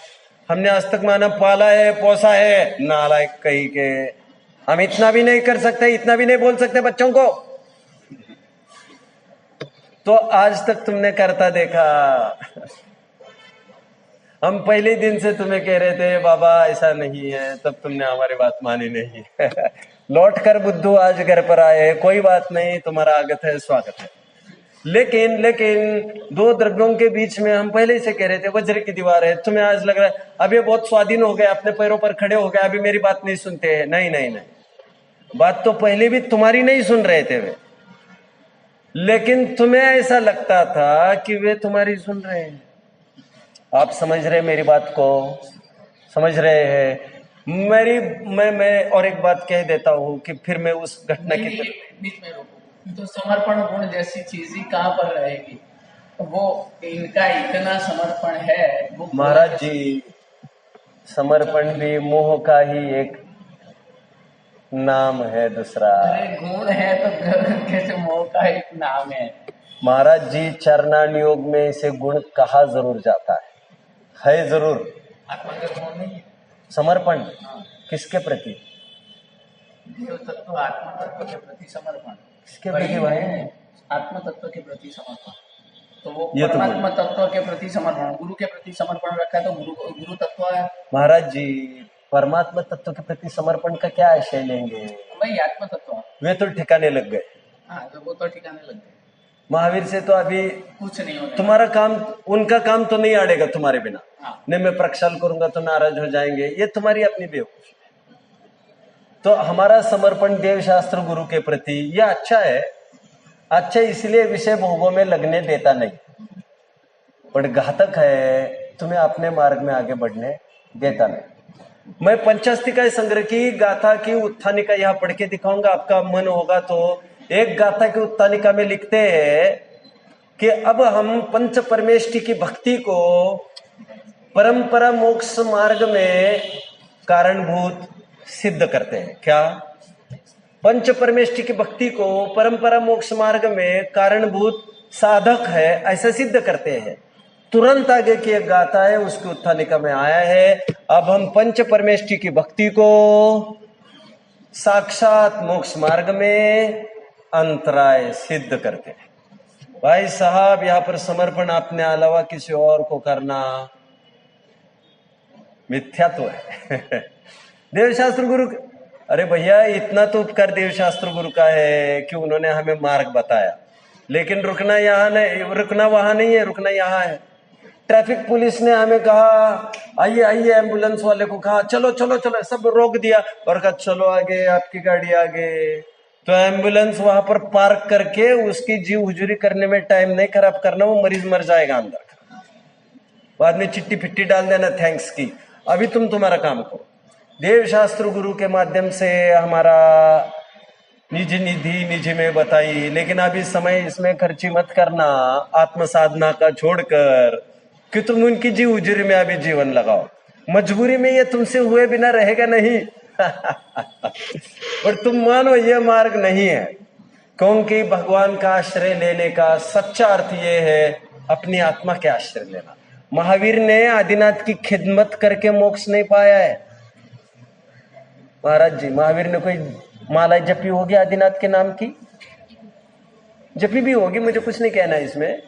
हमने आज तक माना पाला है, पोसा है, नालायक कहीं के। हम इतना भी नहीं कर सकते, इतना भी नहीं बोल सकते बच्चों को। तो आज तक तुमने करता देखा। हम पहले दिन से तुम्हें कह रहे थे बाबा ऐसा नहीं है, तब तुमने हमारी बात मानी नहीं। लौट कर बुद्धू आज घर पर आए, कोई बात नहीं, तुम्हारा आगत है, स्वागत है। लेकिन दो द्रव्यों के बीच में हम पहले से कह रहे थे वज्र की दीवार है। तुम्हें आज लग रहा है अब ये बहुत स्वाधीन हो गए, अपने पैरों पर खड़े हो गए, अभी मेरी बात नहीं सुनते हैं। नहीं नहीं नहीं, बात तो पहले भी तुम्हारी नहीं सुन रहे थे वे, लेकिन तुम्हें ऐसा लगता था कि वे तुम्हारी सुन रहे हैं। आप समझ रहे मेरी बात को? समझ रहे हैं? मैं और एक बात कह देता हूं कि फिर मैं उस घटना की बीच में रोको। तो समर्पण गुण जैसी चीज ही कहाँ पर रहेगी? वो इनका इतना समर्पण है वो। महाराज जी, समर्पण भी मोह का ही एक नाम है दूसरा। अरे गुण है तो कैसे मोह का एक नाम है? महाराज जी, चरणान योग में इसे गुण कहा जरूर जाता है जरूर। आत्मा का गुण नहीं है समर्पण किसके प्रति? देव तत्व आत्मा तत्व के प्रति समर्पण। किसके प्रति भाई? आत्मा तत्व के प्रति समर्पण। तो वो ये तो परमात्मा तत्व के प्रति समर्पण, गुरु के प्रति समर्पण रखा है तो गुरु तत्व है। महाराज जी, परमात्मा तत्व के प्रति समर्पण का क्या आशय लेंगे? भाई आत्मा तत्व वे तो ठिकाने लग गए। हाँ, तो वो तो ठिकाने लग गए। महावीर से तो अभी कुछ नहीं होने तुम्हारा काम, उनका काम तो नहीं आड़ेगा तुम्हारे बिना। हाँ। नहीं, मैं प्रक्षाल करूंगा तो नाराज हो जाएंगे, ये तुम्हारी अपनी बेवकूफी। तो हमारा समर्पण देव शास्त्र गुरु के प्रति ये अच्छा है। अच्छा इसलिए विषय भोगों में लगने देता नहीं, पर घातक है, तुम्हें अपने मार्ग में आगे बढ़ने देता नहीं। मैं पंचास्तिका संग्रह की गाथा की उत्थानिका यहाँ पढ़ के दिखाऊंगा, आपका मन होगा तो। एक गाथा की उत्थानिका में लिखते हैं कि अब हम पंच परमेष्टि की भक्ति को परंपरा मोक्ष मार्ग में कारणभूत सिद्ध करते हैं। क्या? पंच परमेष्टि की भक्ति को परंपरा मोक्ष मार्ग में कारणभूत साधक है ऐसा सिद्ध करते हैं। तुरंत आगे की एक गाथा है, उसकी उत्थानिका में आया है, अब हम पंच परमेष्टि की भक्ति को साक्षात मोक्ष मार्ग में अंतराय सिद्ध करते हैं। भाई साहब, यहाँ पर समर्पण अपने अलावा किसी और को करना मिथ्यात्व है। देवशास्त्र गुरु, अरे भैया इतना तो उपकार देवशास्त्र गुरु का है कि उन्होंने हमें मार्ग बताया, लेकिन रुकना यहाँ नहीं, रुकना वहां नहीं है, रुकना यहाँ है। ट्रैफिक पुलिस ने हमें कहा आइए आइए, एम्बुलेंस वाले को कहा चलो चलो चलो, सब रोक दिया और कहा चलो आगे, आपकी गाड़ी आगे। तो एम्बुलेंस वहां पर पार्क करके उसकी जीव हुजूरी करने में टाइम नहीं खराब करना, वो मरीज मर जाएगा अंदर। बाद में चिट्ठी फिट्टी डाल देना थैंक्स की। अभी तुम तुम्हारा काम करो। देव शास्त्र गुरु के माध्यम से हमारा निज निधि निज में बताई, लेकिन अभी समय इसमें खर्ची मत करना आत्म साधना का छोड़कर कि तुम उनकी जीव हुजूरी में अभी जीवन लगाओ। मजबूरी में ये तुमसे हुए बिना रहेगा नहीं। और तुम मानो ये मार्ग नहीं है, क्योंकि भगवान का आश्रय लेने का सच्चा अर्थ ये है अपनी आत्मा के आश्रय लेना। महावीर ने आदिनाथ की खिदमत करके मोक्ष नहीं पाया है। महाराज जी, महावीर ने कोई माला जपी होगी आदिनाथ के नाम की? जपी भी होगी, मुझे कुछ नहीं कहना इसमें,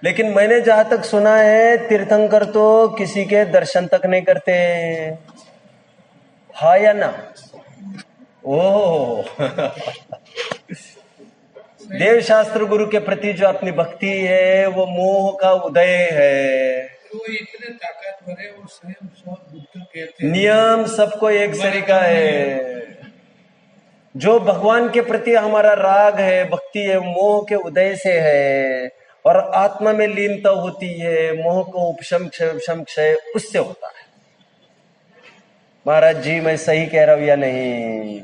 लेकिन मैंने जहां तक सुना है तीर्थंकर तो किसी के दर्शन तक नहीं करते। हाँ या ना? ओह। देव शास्त्र गुरु के प्रति जो अपनी भक्ति है वो मोह का उदय है। वो इतने ताकतवर है, वो स्वयं बुद्ध कहते हैं नियम सबको एक सरीका है। जो भगवान के प्रति हमारा राग है, भक्ति है, मोह के उदय से है, और आत्मा में लीनता होती है, मोह को उपशम क्षय उससे होता है। महाराज जी, मैं सही कह रहा हूं या नहीं?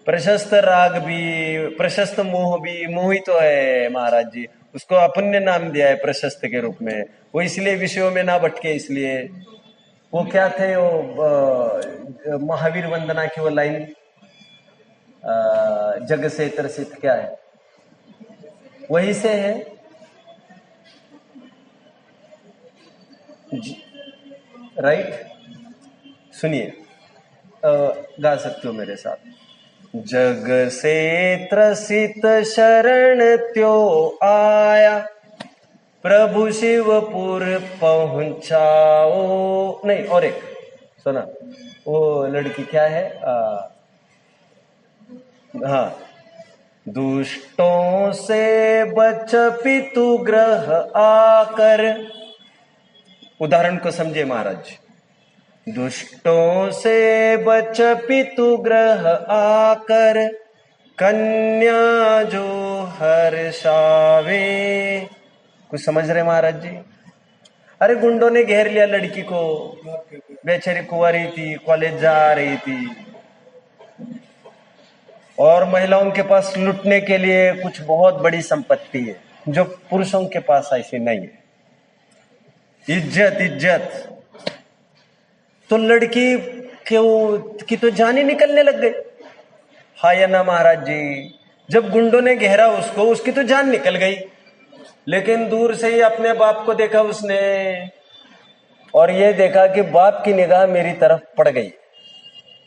प्रशस्त राग भी, प्रशस्त मोह भी, मोह ही तो है महाराज जी। उसको अपन ने नाम दिया है प्रशस्त के रूप में। वो इसलिए विषयों में ना भटके, इसलिए वो क्या थे वो महावीर वंदना की वो लाइन, जग से त्रसित क्या है, वहीं से है। राइट, सुनिए, गा सकते हो मेरे साथ। जग से त्रसित शरण त्यो आया, प्रभु शिवपुर पहुंचाओ। नहीं, और एक सुना, वो लड़की क्या है, हाँ, दुष्टों से बच पितु ग्रह आकर। उदाहरण को समझे महाराज जी। दुष्टों से बच पितु ग्रह आकर, कन्या जो हर्षावे। कुछ समझ रहे महाराज जी? अरे गुंडों ने घेर लिया लड़की को, बेचारी कुंवारी थी, कॉलेज जा रही थी, और महिलाओं के पास लूटने के लिए कुछ बहुत बड़ी संपत्ति है, जो पुरुषों के पास ऐसी नहीं है। इज्जत इज्जत। तो लड़की की तो जान ही निकलने लग गई। हाय ना महाराज जी, जब गुंडों ने घेरा उसको, उसकी तो जान निकल गई, लेकिन दूर से ही अपने बाप को देखा उसने, और ये देखा कि बाप की निगाह मेरी तरफ पड़ गई।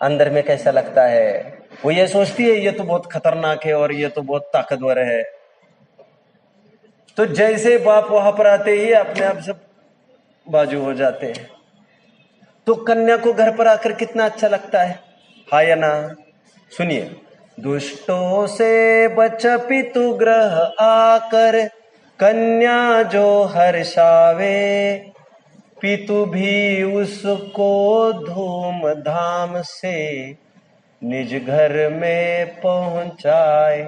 अंदर में कैसा लगता है? वो ये सोचती है ये तो बहुत खतरनाक है और ये तो बहुत ताकतवर है। तो जैसे बाप वहां पर आते ही अपने आप सब बाजू हो जाते हैं। तो कन्या को घर पर आकर कितना अच्छा लगता है, हाँ या ना? सुनिए, दुष्टों से बच पितु ग्रह आकर, कन्या जो हर्षावे, पितु भी उसको धूमधाम से निज घर में पहुंचाए।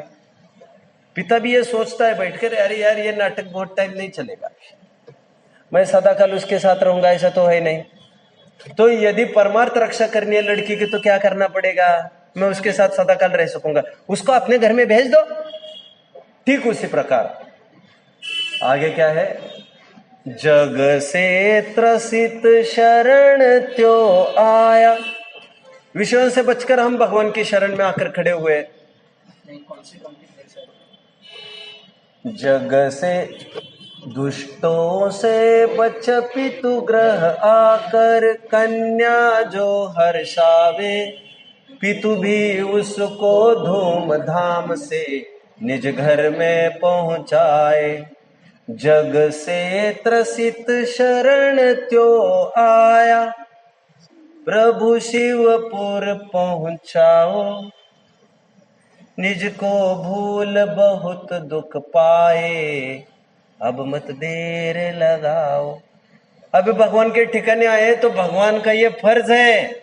पिता भी ये सोचता है बैठकर, अरे यार ये नाटक बहुत टाइम नहीं चलेगा, मैं सदा काल उसके साथ रहूंगा, ऐसा तो है नहीं। तो यदि परमार्थ रक्षा करनी है लड़की की तो क्या करना पड़ेगा? मैं उसके साथ सदा काल रह सकूंगा, उसको अपने घर में भेज दो। ठीक उसी प्रकार आगे क्या है? जग से त्रसित शरण त्यो आया। विषयों से बचकर हम भगवान की शरण में आकर खड़े हुए। जग से दुष्टों से बच पितु ग्रह आकर, कन्या जो हर्षावे, पितु भी उसको धूमधाम से निज घर में पहुंचाए। जग से त्रसित शरण त्यो आया, प्रभु शिवपुर पहुंचाओ। निज को भूल बहुत दुख पाए, अब मत देर लगाओ। अब भगवान के ठिकाने आए तो भगवान का ये फर्ज है,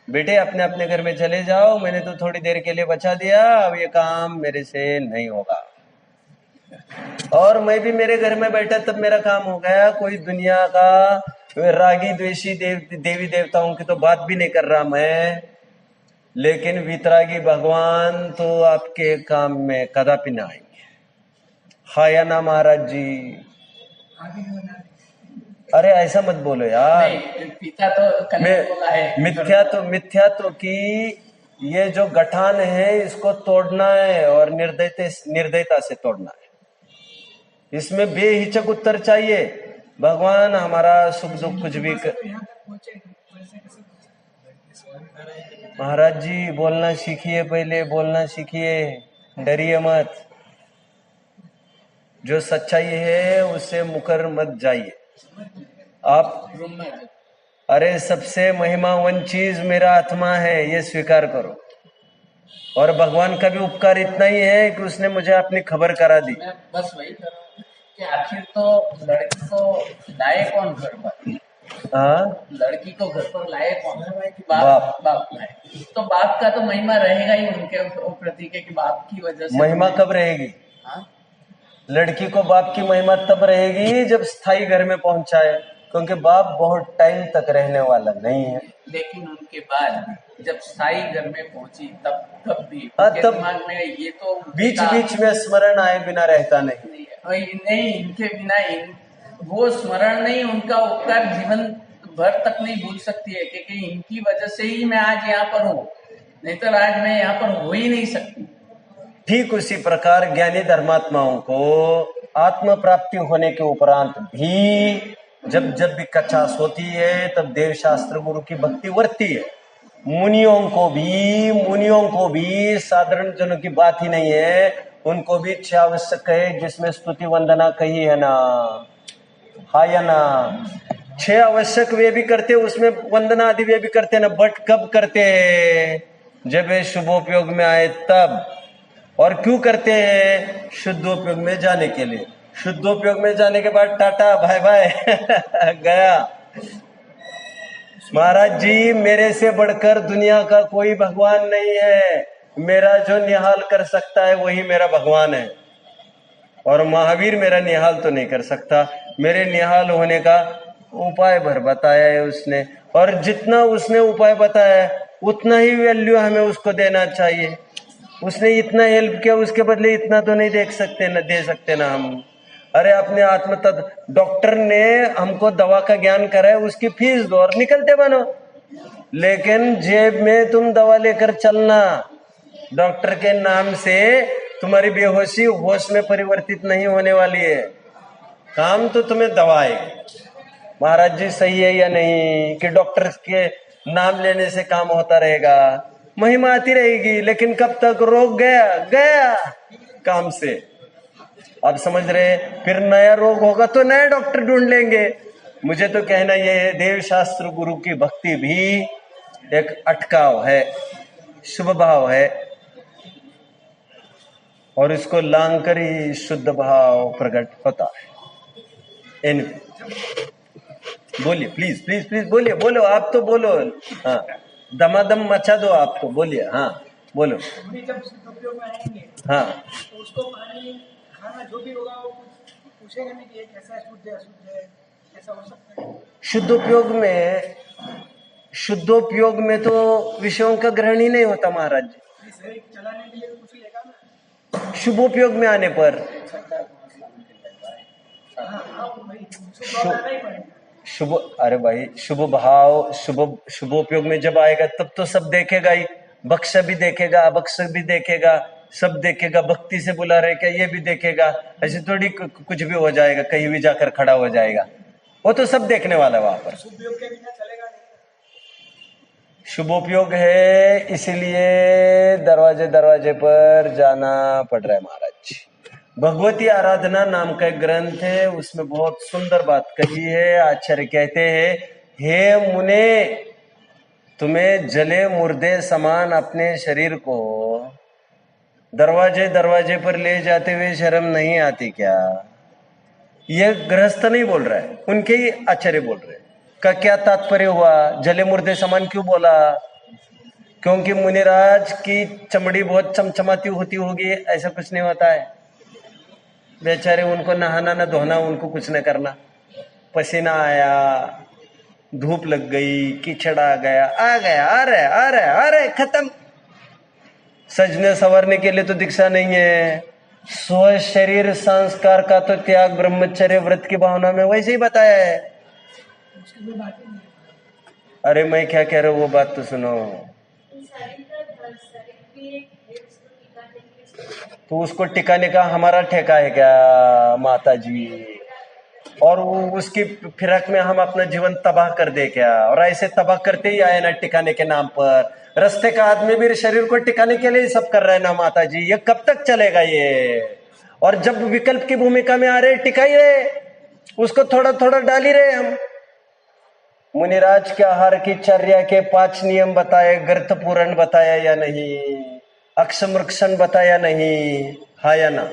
बेटे अपने अपने घर में चले जाओ, मैंने तो थोड़ी देर के लिए बचा दिया, अब ये काम मेरे से नहीं होगा। और मैं भी मेरे घर में बैठा तब मेरा काम हो गया। कोई दुनिया का रागी द्वेषी देवी देवताओं की तो बात भी नहीं कर रहा मैं, लेकिन वितरागी भगवान तो आपके काम में कदापि ना आएंगे। हाँ या ना महाराज जी? अरे ऐसा मत बोलो यार, पिता तो बोला है। मिथ्या तो कि ये जो गठान है इसको तोड़ना है, और निर्दयता से तोड़ना है। इसमें बेहिचक उत्तर चाहिए। भगवान हमारा सुख दुख कुछ भी महाराज जी बोलना सीखिए, पहले बोलना सीखिए, डरिए मत। जो सच्चाई है उससे मुकर मत जाइए आप। अरे सबसे महिमावन चीज मेरा आत्मा है, ये स्वीकार करो। और भगवान का भी उपकार इतना ही है कि उसने मुझे अपनी खबर करा दी। मैं बस वही कर रहा हूँ कि आखिर तो लड़की को लाए कौन घर पर? हाँ, लड़की को घर पर लाए कौन? बाप लाए। तो बाप का तो महिमा रहेगा ही उनके प्रति कि बाप की वजह से। महिमा कब रहेगी? हाँ? लड़की को बाप की महिमा तब रहेगी जब स्थायी घर में पहुंचाए, क्योंकि बाप बहुत टाइम तक रहने वाला नहीं है। लेकिन उनके बाद जब स्थायी घर में पहुंची तब भी तब दिमाग में ये तो बीच बीच में स्मरण आए बिना रहता नहीं। नहीं, इनके बिना वो स्मरण नहीं, उनका उपकार जीवन भर तक नहीं भूल सकती है, क्योंकि इनकी वजह से ही मैं आज यहाँ पर हूँ, नहीं तो आज मैं यहाँ पर हो ही नहीं सकती। ठीक उसी प्रकार ज्ञानी धर्मात्माओं को आत्म प्राप्ति होने के उपरांत भी जब जब भी कचास होती है तब देव शास्त्र गुरु की भक्ति वर्ती है। मुनियों को भी साधारण जनों की बात ही नहीं है, उनको भी 6 आवश्यक है जिसमें स्तुति वंदना कही है ना, हाँ या ना। 6 आवश्यक वे भी करते, उसमें वंदना आदि वे भी करते ना, बट कब करते हैं? जब वे शुभोपयोग में आए तब। और क्यों करते हैं? शुद्धोपयोग में जाने के लिए। शुद्धोपयोग में जाने के बाद टाटा बाय बाय गया। महाराज जी, मेरे से बढ़कर दुनिया का कोई भगवान नहीं है, मेरा जो निहाल कर सकता है वही मेरा भगवान है। और महावीर मेरा निहाल तो नहीं कर सकता, मेरे निहाल होने का उपाय भर बताया है उसने, और जितना उसने उपाय बताया उतना ही वैल्यू हमें उसको देना चाहिए। उसने इतना हेल्प किया, उसके बदले इतना तो नहीं दे सकते ना हम। अरे अपने आत्म तत्व डॉक्टर ने हमको दवा का ज्ञान कराया, उसकी फीस दो और निकलते बनो। लेकिन जेब में तुम दवा लेकर चलना, डॉक्टर के नाम से तुम्हारी बेहोशी होश में परिवर्तित नहीं होने वाली है। काम तो तुम्हें दवाए। महाराज जी सही है या नहीं कि डॉक्टर के नाम लेने से काम होता रहेगा? महिमा आती रहेगी, लेकिन कब तक? रोग गया काम से। अब समझ रहे? फिर नया रोग होगा तो नया डॉक्टर ढूंढ लेंगे। मुझे तो कहना यह है, देव शास्त्र गुरु की भक्ति भी एक अटकाव है, शुभ भाव है, और इसको लांग कर ही शुद्ध भाव प्रकट होता है। बोलिए प्लीज प्लीज प्लीज, बोलो आप तो बोलो। हाँ, दमादम मचा दो आप तो, बोलिए। हाँ बोलो। जब उपयोग में आएंगे हाँ, तो उसको पानी खाना जो भी होगा वो पूछेगा नहीं कि ये कैसा है, शुद्ध है अशुद्ध है, ऐसा हो सकता है? शुद्धोपयोग में तो विषयों का ग्रहण ही नहीं होता महाराज जी। शरीर चलाने के लिए तो कुछ लेगा ना। शुभोपयोग में आने पर शुभ, अरे भाई शुभ भाव, शुभोपयोग में जब आएगा तब तो सब देखेगा ही। बक्सा भी देखेगा, अबक्स भी देखेगा, सब देखेगा। भक्ति से बुला रहे क्या ये भी देखेगा। ऐसे थोड़ी कुछ भी हो जाएगा, कहीं भी जाकर खड़ा हो जाएगा, वो तो सब देखने वाला है वहां पर। शुभोपयोग के बिना चलेगा नहीं। शुभोपयोग है, इसलिए दरवाजे पर जाना पड़ रहा है महाराज जी। भगवती आराधना नाम का एक ग्रंथ है, उसमें बहुत सुंदर बात कही है। आचार्य कहते हैं, हे मुने, तुम्हें जले मुर्दे समान अपने शरीर को दरवाजे पर ले जाते हुए शर्म नहीं आती क्या? ये गृहस्थ नहीं बोल रहा है, उनके ही आचार्य बोल रहे हैं। का क्या तात्पर्य हुआ? जले मुर्दे समान क्यों बोला? क्योंकि मुनिराज की चमड़ी बहुत चमचमाती होती होगी, ऐसा कुछ नहीं होता है। बेचारे, उनको नहाना न धोना, उनको कुछ न करना, पसीना आया, धूप लग गई, कीचड़ आ गया, अरे खत्म। सजने संवरने के लिए तो दीक्षा नहीं है। स्व शरीर संस्कार का तो त्याग ब्रह्मचर्य व्रत की भावना में वैसे ही बताया है। अरे मैं क्या कह रहा हूँ वो बात तो सुनो। तो उसको टिकाने का हमारा ठेका है क्या माता जी? और उसकी फिरक में हम अपना जीवन तबाह कर दे क्या? और ऐसे तबाह करते ही आए ना टिकाने के नाम पर। रास्ते का आदमी भी शरीर को टिकाने के लिए सब कर रहे हैं ना माता जी। ये कब तक चलेगा ये? और जब विकल्प की भूमिका में आ रहे, टिका ही रहे, उसको थोड़ा थोड़ा डाल ही रहे हम। मुनिराज के आहार की चर्या के 5 नियम बताए, गर्त पूरण बताया या नहीं? अक्षमृक्षण बताया नहीं? हाँ या ना?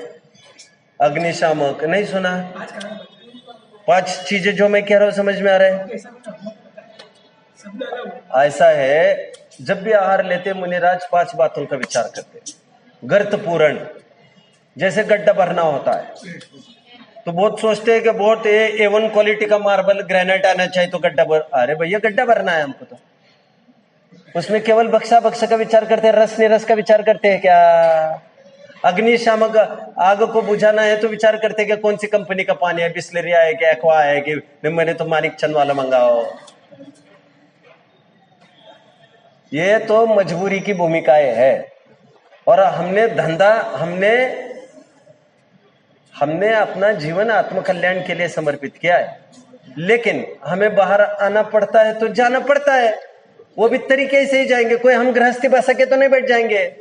अग्निशामक नहीं सुना? 5 चीजें जो मैं कह रहा हूं समझ में आ रहा है? ऐसा है, जब भी आहार लेते मुनिराज 5 बातों का विचार करते। गर्त पूरण, जैसे गड्ढा भरना होता है तो बहुत सोचते हैं कि बहुत A1 क्वालिटी का मार्बल ग्रेनाइट आना चाहिए तो गड्ढा भर। अरे भैया, गड्ढा भरना है हमको, तो उसमें केवल बक्सा का विचार करते हैं, रस निरस का विचार करते हैं क्या? अग्निशामक, आग को बुझाना है तो विचार करते हैं कि कौन सी कंपनी का पानी है, बिस्लरी है कि एक्वा है कि मैंने तो मानिक चंद वाला मंगाओ। ये तो मजबूरी की भूमिकाएं है। और हमने धंधा हमने अपना जीवन आत्मकल्याण के लिए समर्पित किया है, लेकिन हमें बाहर आना पड़ता है तो जाना पड़ता है, वो भी तरीके से ही जाएंगे। कोई हम गृहस्थी बसा के तो नहीं बैठ जाएंगे,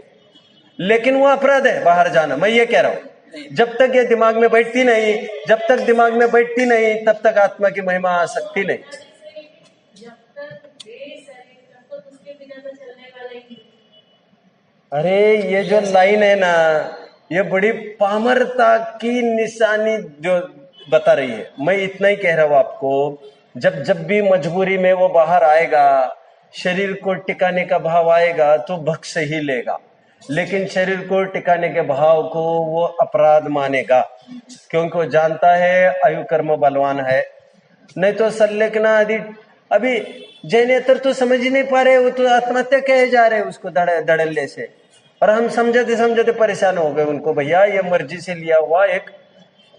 लेकिन वो अपराध है बाहर जाना। मैं ये कह रहा हूं, जब तक ये दिमाग में बैठती नहीं, तब तक आत्मा की महिमा आ सकती नहीं। अरे ये जो लाइन है ना, ये बड़ी पामरता की निशानी जो बता रही है। मैं इतना ही कह रहा हूं आपको, जब भी मजबूरी में वो बाहर आएगा, शरीर को टिकाने का भाव आएगा तो बख्श ही लेगा, लेकिन शरीर को टिकाने के भाव को वो अपराध मानेगा, क्योंकि वो जानता है आयु कर्म बलवान है। नहीं तो सल्लेखना आदि अभी जैनेतर तो समझ ही नहीं पा रहे, वो तो आत्महत्या कहे जा रहे उसको धड़ल्ले से, और हम समझते परेशान हो गए उनको। भैया ये मर्जी से लिया हुआ एक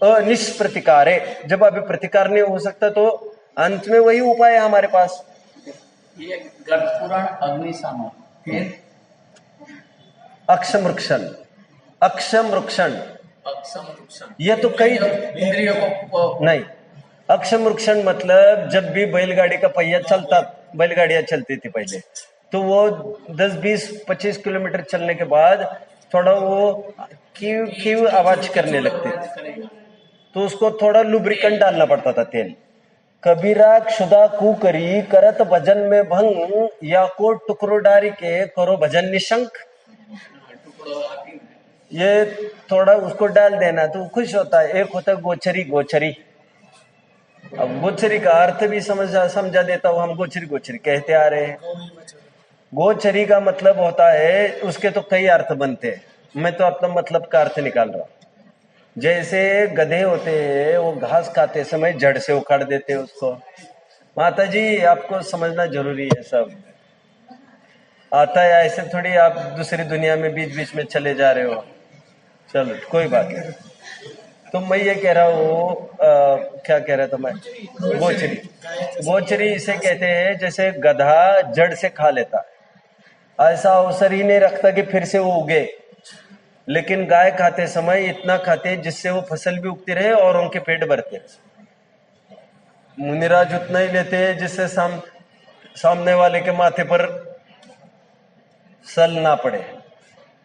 निष्प्रतिकार है, जब अभी प्रतिकार नहीं हो सकता तो अंत में वही उपाय है हमारे पास। ये गर्भ पुराण अग्निशामक, फिर अक्षमृक्षण ये तो कई इंद्रियों को नहीं। अक्षमृक्षण मतलब जब भी बैलगाड़ी का पहिया चलता, बैलगाड़ियां चलती थी पहले, तो वो 10, 20, 25 किलोमीटर चलने के बाद थोड़ा वो कीव आवाज करने लगती थी, तो उसको थोड़ा लुब्रिकेंट डालना पड़ता था, तेल। कबीरा क्षुदा कु करी करत भजन में भंग, या को टुकड़ो डारी के करो भजन निशंक। ये थोड़ा उसको डाल देना तो खुश होता है। एक होता है गोचरी। अब गोचरी का अर्थ भी समझा देता हूँ। हम गोचरी कहते आ रहे हैं। गोचरी का मतलब होता है, उसके तो कई अर्थ बनते हैं, मैं तो अपना मतलब का अर्थ निकाल रहा हूँ। जैसे गधे होते हैं, वो घास खाते समय जड़ से उखाड़ देते हैं उसको। माता जी आपको समझना जरूरी है, सब आता है, ऐसे थोड़ी आप दूसरी दुनिया में बीच में चले जा रहे हो। चलो कोई बात नहीं। तो मैं ये कह रहा हूँ, क्या कह रहा था मैं, गोचरी इसे कहते हैं जैसे गधा जड़ से खा लेता है, ऐसा अवसर ही नहीं रखता कि फिर से वो उगे, लेकिन गाय खाते समय इतना खाते जिससे वो फसल भी उगती रहे और उनके पेट भरते। मुनिराज उतना ही लेते हैं जिससे सामने वाले के माथे पर सल ना पड़े,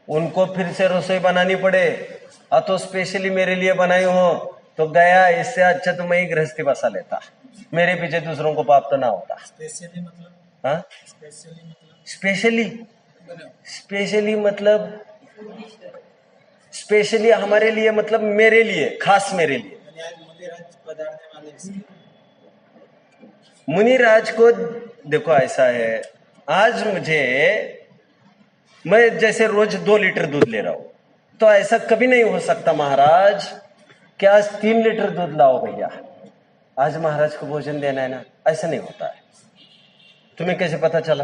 उनको फिर से रसोई बनानी पड़े। तो स्पेशली मेरे लिए बनाई हो तो गया, इससे अच्छा तो मैं ही गृहस्थी बसा लेता, मेरे पीछे दूसरों को पाप तो ना होता। स्पेशली हमारे लिए मतलब मेरे लिए, खास मेरे लिए। मुनिराज को देखो ऐसा है, आज मैं जैसे रोज 2 लीटर दूध ले रहा हूं, तो ऐसा कभी नहीं हो सकता महाराज कि आज 3 लीटर दूध लाओ भैया, आज महाराज को भोजन देना है ना, ऐसा नहीं होता है। तुम्हें कैसे पता चला?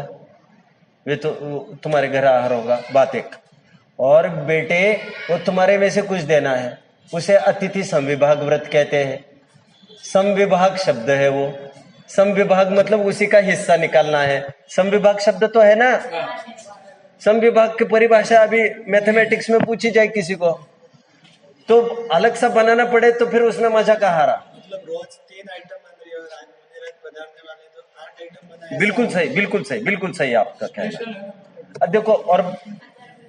वे तो तुम्हारे घर आहार होगा, बात एक। और बेटे वो तुम्हारे में से कुछ देना है, उसे अतिथि समविभाग व्रत कहते हैं। समविभाग शब्द है वो, समविभाग मतलब उसी का हिस्सा निकालना है। समविभाग शब्द तो है ना, समविभाग की परिभाषा अभी मैथमेटिक्स में पूछी जाए किसी को तो अलग सा बनाना पड़े, तो फिर उसमें मजा कहाँ रहा। मतलब रोज 3 आइटम बन रही है और आज मुनिराज पधारने वाले तो 8 आइटम बनाए। बिल्कुल सही आपका कहना। अब देखो, और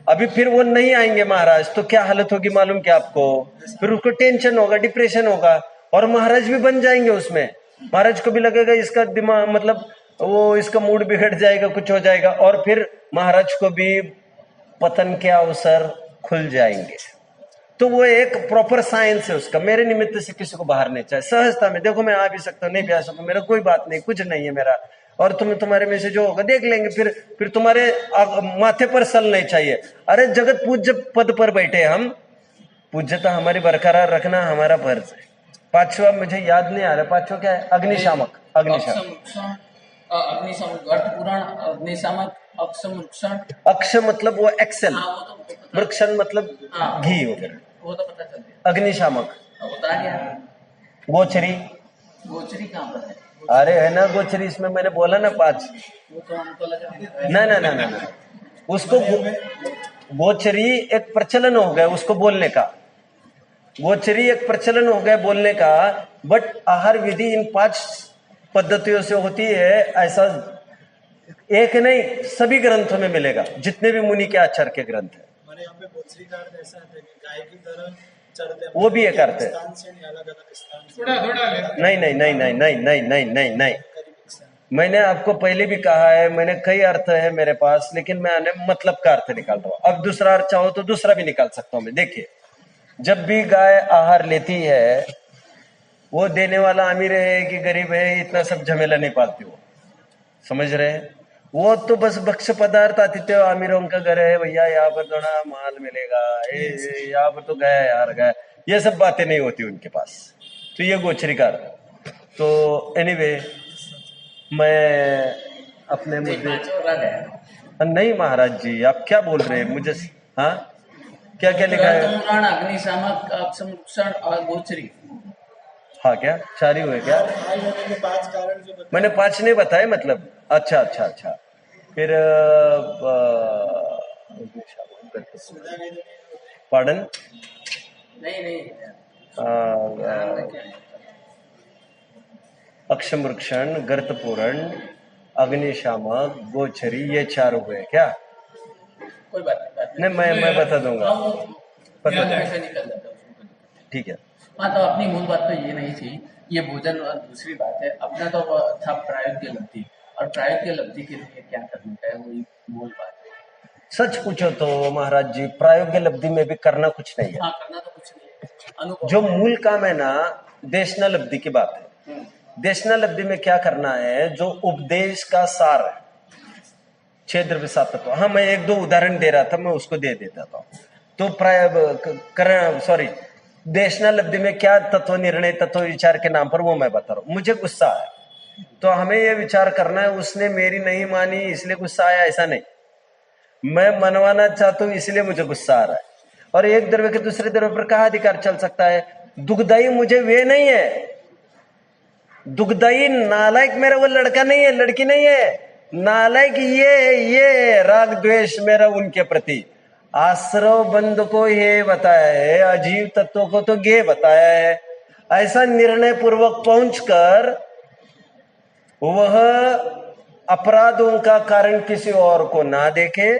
अभी फिर वो नहीं आएंगे महाराज तो क्या हालत होगी मालूम क्या आपको? फिर उसको टेंशन होगा, डिप्रेशन होगा, और महाराज भी बन जाएंगे उसमें। महाराज को भी लगेगा इसका दिमाग, मतलब वो इसका मूड बिगड़ जाएगा, कुछ हो जाएगा, और फिर महाराज को भी पतन के अवसर खुल जाएंगे। तो वो एक प्रॉपर साइंस है उसका। मेरे निमित्त से किसी को बाहर नहीं चाहिए, सहजता में। देखो मैं आ भी सकता हूँ, नहीं भी आ सकता, मेरा कोई बात नहीं, कुछ नहीं है मेरा, और तुम्हारे में से जो होगा देख लेंगे। फिर तुम्हारे माथे पर सल नहीं चाहिए। अरे जगत पूज्य पद पर बैठे हम, पूज्यता हमारी बरकरार रखना हमारा फर्ज है। 5वां मुझे याद नहीं आ रहा, 5वां क्या है? अग्निशामक। अक्ष मतलब वो एक्सेल, वृक्षण मतलब घी वगैरह, वो तो पता चल गया। अग्निशामक, बता गया। गोचरी कहाँ पर है? अरे है ना गोचरी, इसमें मैंने बोला ना 5। वो तो हमको लगा ना उसको गोचरी एक प्रचलन हो गया उसको बोलने का, गोचरी एक प्रचलन हो गया बोलने का, बट आहार विधि इन 5 पद्धतियों से होती है ऐसा एक नहीं, सभी ग्रंथों में मिलेगा, जितने भी मुनि के आचार्य के ग्रंथ है। हमारे यहाँ पे गोचरी का अर्थ ऐसा है कि गाय की तरह चढ़ते हैं, वो भी एक अर्थ है। स्थान से नहीं, अलग अलग स्थान से, थोड़ा थोड़ा ले नहीं नहीं नहीं नहीं नहीं नहीं नहीं नहीं नहीं, करीब एक स्थान। मैंने आपको पहले भी कहा है, मैंने कई अर्थ है मेरे पास, लेकिन मैंने मतलब का अर्थ निकाल रहा हूं। अब दूसरा अर्थ चाहो तो दूसरा भी निकाल सकता हूं मैं। देखिए, जब भी गाय आहार लेती है, वो देने वाला अमीर है कि गरीब है, इतना सब झमेला नहीं पालती वो, समझ रहे हैं? वो तो बस भक्ष्य पदार्थ आतिथ्य अमीरों का घर है भैया, यहाँ पर थोड़ा माल मिलेगा, यहाँ पर तो गया यार गया, ये सब बातें नहीं होती उनके पास। तो ये गोचरी का अर्थ। तो एनीवे, मैं अपने मुद्दे नहीं महाराज जी, आप क्या बोल रहे हैं मुझे? हाँ, क्या क्या लिखा है? पुराण, अग्निशामक, संरक्षण और गोचरी। हाँ, क्या 4 ही हुए क्या? हाल होने के 5 कारण जो बताए, मैंने 5 नहीं बताए, मतलब अच्छा अच्छा अच्छा। फिर सुधा नहीं देने, पार्डन, नहीं अक्षमृक्षण, गर्तपूरण, अग्निशामक, गोचरी, ये 4 हुए क्या? कोई बात नहीं। नहीं, मैं बता दूंगा, हाँ, वो बता दूंगा। ऐसे निकल जाता है उसमें। ठीक है। हाँ, तो अपनी मूल बात तो ये नहीं थी, ये भोजन और दूसरी बात है अपना तो वो था प्रायोग्य लब्धि, और प्रायोग्य लब्धि के लिए क्या करना है वही मूल बात है। सच पूछो तो महाराज जी, प्रायोग्य लब्धि में भी करना कुछ नहीं है। हाँ, करना तो कुछ नहीं है, अनुभव। जो मूल काम है ना, देशना लब्धि की बात है। देशना लब्धि में क्या करना है? जो उपदेश का सार है, 6 द्रव्य 7 तत्व। हाँ, मैं 1-2 उदाहरण दे रहा था, मैं उसको दे देता था। तो देशना लब्धि में क्या तत्व निर्णय, तत्व विचार के नाम पर, वो मैं बता रहा हूं। मुझे गुस्सा आया तो हमें यह विचार करना है उसने मेरी नहीं मानी इसलिए गुस्सा आया, ऐसा नहीं। मैं मनवाना चाहता हूं इसलिए मुझे गुस्सा आ रहा है। और एक द्रव्य के दूसरे द्रव्य पर कहाँ अधिकार चल सकता है? दुखदाई मुझे वे नहीं है, दुखदाई नालायक मेरा वो लड़का नहीं है, लड़की नहीं है, नालायक ये राग द्वेष मेरा उनके प्रति। आश्रव बंध को ये बताया है, अजीव तत्वों को तो गे बताया है। ऐसा निर्णय पूर्वक पहुंचकर वह अपराधों का कारण किसी और को ना देखे,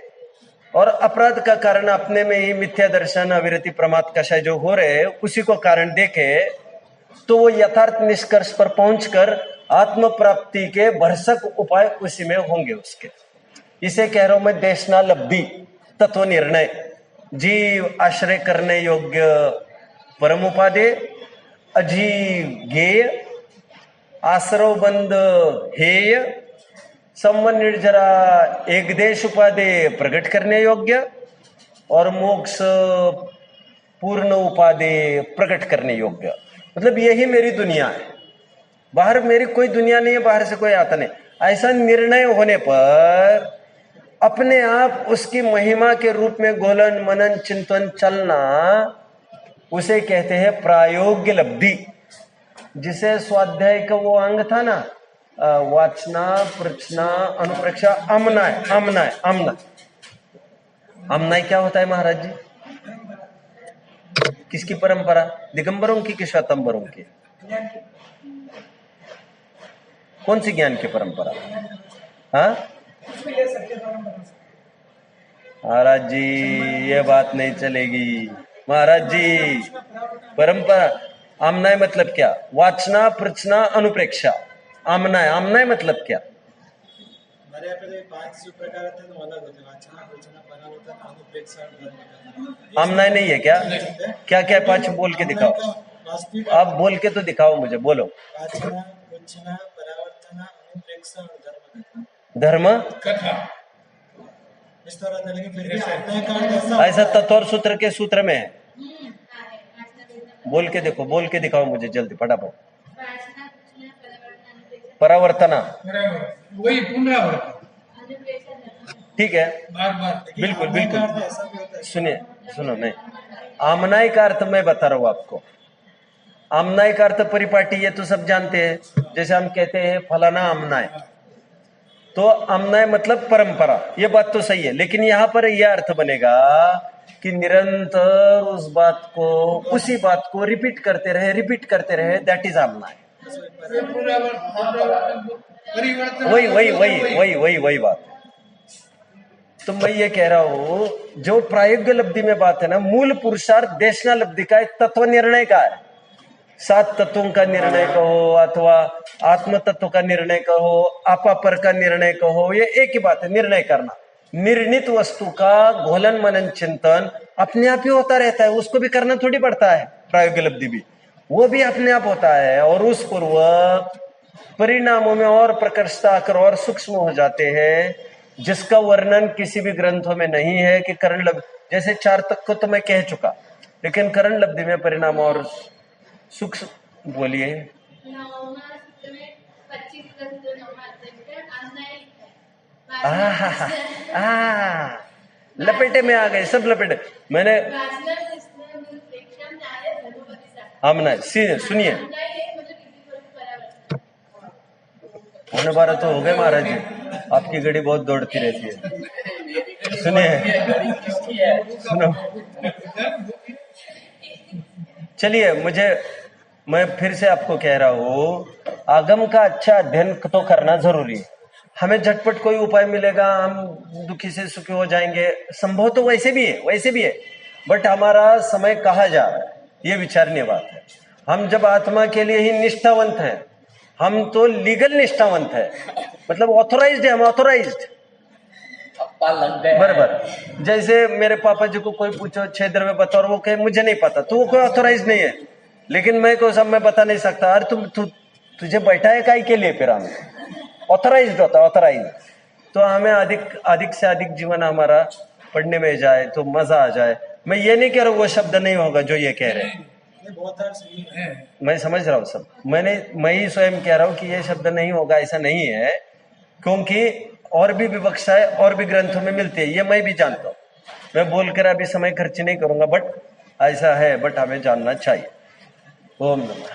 और अपराध का कारण अपने में ही मिथ्या दर्शन, अविरति, प्रमाद, कषाय जो हो रहे उसी को कारण देखे, तो वो यथार्थ निष्कर्ष पर पहुंचकर आत्म प्राप्ति के भरसक उपाय उसी में होंगे उसके। इसे कह रहा हूं मैं देशना लब्धि, तत्व निर्णय। जीव आश्रय करने योग्य परम उपादेय, अजीव गेय, आश्रव बंद हेय, संबंध निर्जरा एक देश उपादेय प्रकट करने योग्य, और मोक्ष पूर्ण उपादेय प्रकट करने योग्य। मतलब यही मेरी दुनिया है, बाहर मेरी कोई दुनिया नहीं है, बाहर से कोई आता नहीं। ऐसा निर्णय होने पर अपने आप उसकी महिमा के रूप में गोलन मनन चिंतन चलना, उसे कहते हैं प्रायोग्य लब्धि। जिसे स्वाध्याय का वो अंग था ना, वाचना, प्रचना, अनुप्रेक्षा, अमनाय। अमनाय क्या होता है महाराज जी? किसकी परंपरा? दिगंबरों की कि श्वेतंबरों की? कौन सी ज्ञान की परंपरा? हाँ महाराज जी, ये बात नहीं चलेगी महाराज जी। परंपरा, आमनाय मतलब क्या? वाचना, प्रचना, अनुप्रेक्षा। आमनाय मतलब क्या? हमारे यहाँ पे 5 जो प्रकार थे तो अलग होते हैं, वाचना, प्रचना, परावर्तन, अनुप्रेक्षा और धर्म। आमनाय नहीं है क्या? क्या क्या 5 बोल के दिखाओ, वास्तविक आप बोल के तो दिखाओ मुझे, बोलो। वाचना, प्रचना, परावर्तन, अनुप्रेक्षा और धर्म कथा। इस तरह था, लेकिन फिर भी आत्मा का अर्थ ऐसा ऐसा तत्व और सूत्र के सूत्र में है। बोल के देखो, बोल के दिखाओ मुझे जल्दी, फटाफट। परावर्तना, बराबर, वही पुनरावृत्ति, ठीक है, बार बार। बिल्कुल आत्मा का बिल्कुल। अर्थ ऐसा भी होता है। सुनिए, सुनो, नहीं, आमनाय का अर्थ मैं बता रहा हूं आपको। आमनाय का अर्थ परिपाटी, ये तो सब जानते हैं। जैसे हम कहते हैं फलाना आमनाय, तो अमनय मतलब परंपरा, ये बात तो सही है, लेकिन यहाँ पर यह अर्थ बनेगा कि निरंतर उस बात को, उसी बात को रिपीट करते रहे, दैट इज अमनय। वही बात। तो मैं ये कह रहा हूं, जो प्रायोगिक लब्धि में बात है ना, मूल पुरुषार्थ देशना लब्धि का एक तत्व निर्णय का है। 7 तत्वों का निर्णय कहो अथवा आत्म तत्व का निर्णय कहो, अपापर का निर्णय कहो, ये एक ही बात है, निर्णय करना। निर्णित वस्तु का घोलन मनन चिंतन अपने आप ही होता रहता है, उसको भी करना थोड़ी पड़ता है। प्रायोगिक लब्धि भी वो भी अपने आप होता है, और उस पूर्वक परिणामों में और प्रकर्षता आकर और सूक्ष्म हो जाते हैं, जिसका वर्णन किसी भी ग्रंथों में नहीं है। कि करण लब्धि जैसे 4 तक को तो मैं कह चुका, लेकिन करण लब्धि में परिणाम और सूक्ष्म बोलिए। लपेटे में आ गए, सब लपेटे। मैंने हमने सुनिए, होने 12 तो हो गए महाराज जी, आपकी घड़ी बहुत दौड़ती रहती है। सुनिए, सुनो, चलिए, मैं फिर से आपको कह रहा हूं, आगम का अच्छा अध्ययन तो करना जरूरी है। हमें झटपट कोई उपाय मिलेगा, हम दुखी से सुखी हो जाएंगे, संभव तो वैसे भी है, बट हमारा समय कहाँ जा रहा है, ये विचारणीय बात है। हम जब आत्मा के लिए ही निष्ठावंत हैं, हम तो लीगल निष्ठावंत है, मतलब ऑथोराइज्ड है, हम ऑथोराइज्ड बराबर। जैसे मेरे पापा जी को कोई पूछो 6 द्रव्य बताओ और वो कहे मुझे नहीं पता, तो वो कोई ऑथोराइज नहीं है। लेकिन मैं को सब मैं बता नहीं सकता, अरे तुझे बैठा है काहे के लिए, फिर हम ऑथोराइज्ड होता, ऑथोराइज। तो हमें अधिक से अधिक जीवन हमारा पढ़ने में जाए तो मजा आ जाए। मैं ये नहीं कह रहा हूँ वो शब्द नहीं होगा जो ये कह रहे हैं, मैं समझ रहा हूँ सब। मैं ही स्वयं कह रहा हूँ कि ये शब्द नहीं होगा, ऐसा नहीं है, क्योंकि और भी विवक्षाएं और भी ग्रंथों में मिलती है, ये मैं भी जानता हूँ। मैं बोलकर अभी समय खर्च नहीं करूंगा, बट ऐसा है, बट हमें जानना चाहिए। ओम नमः।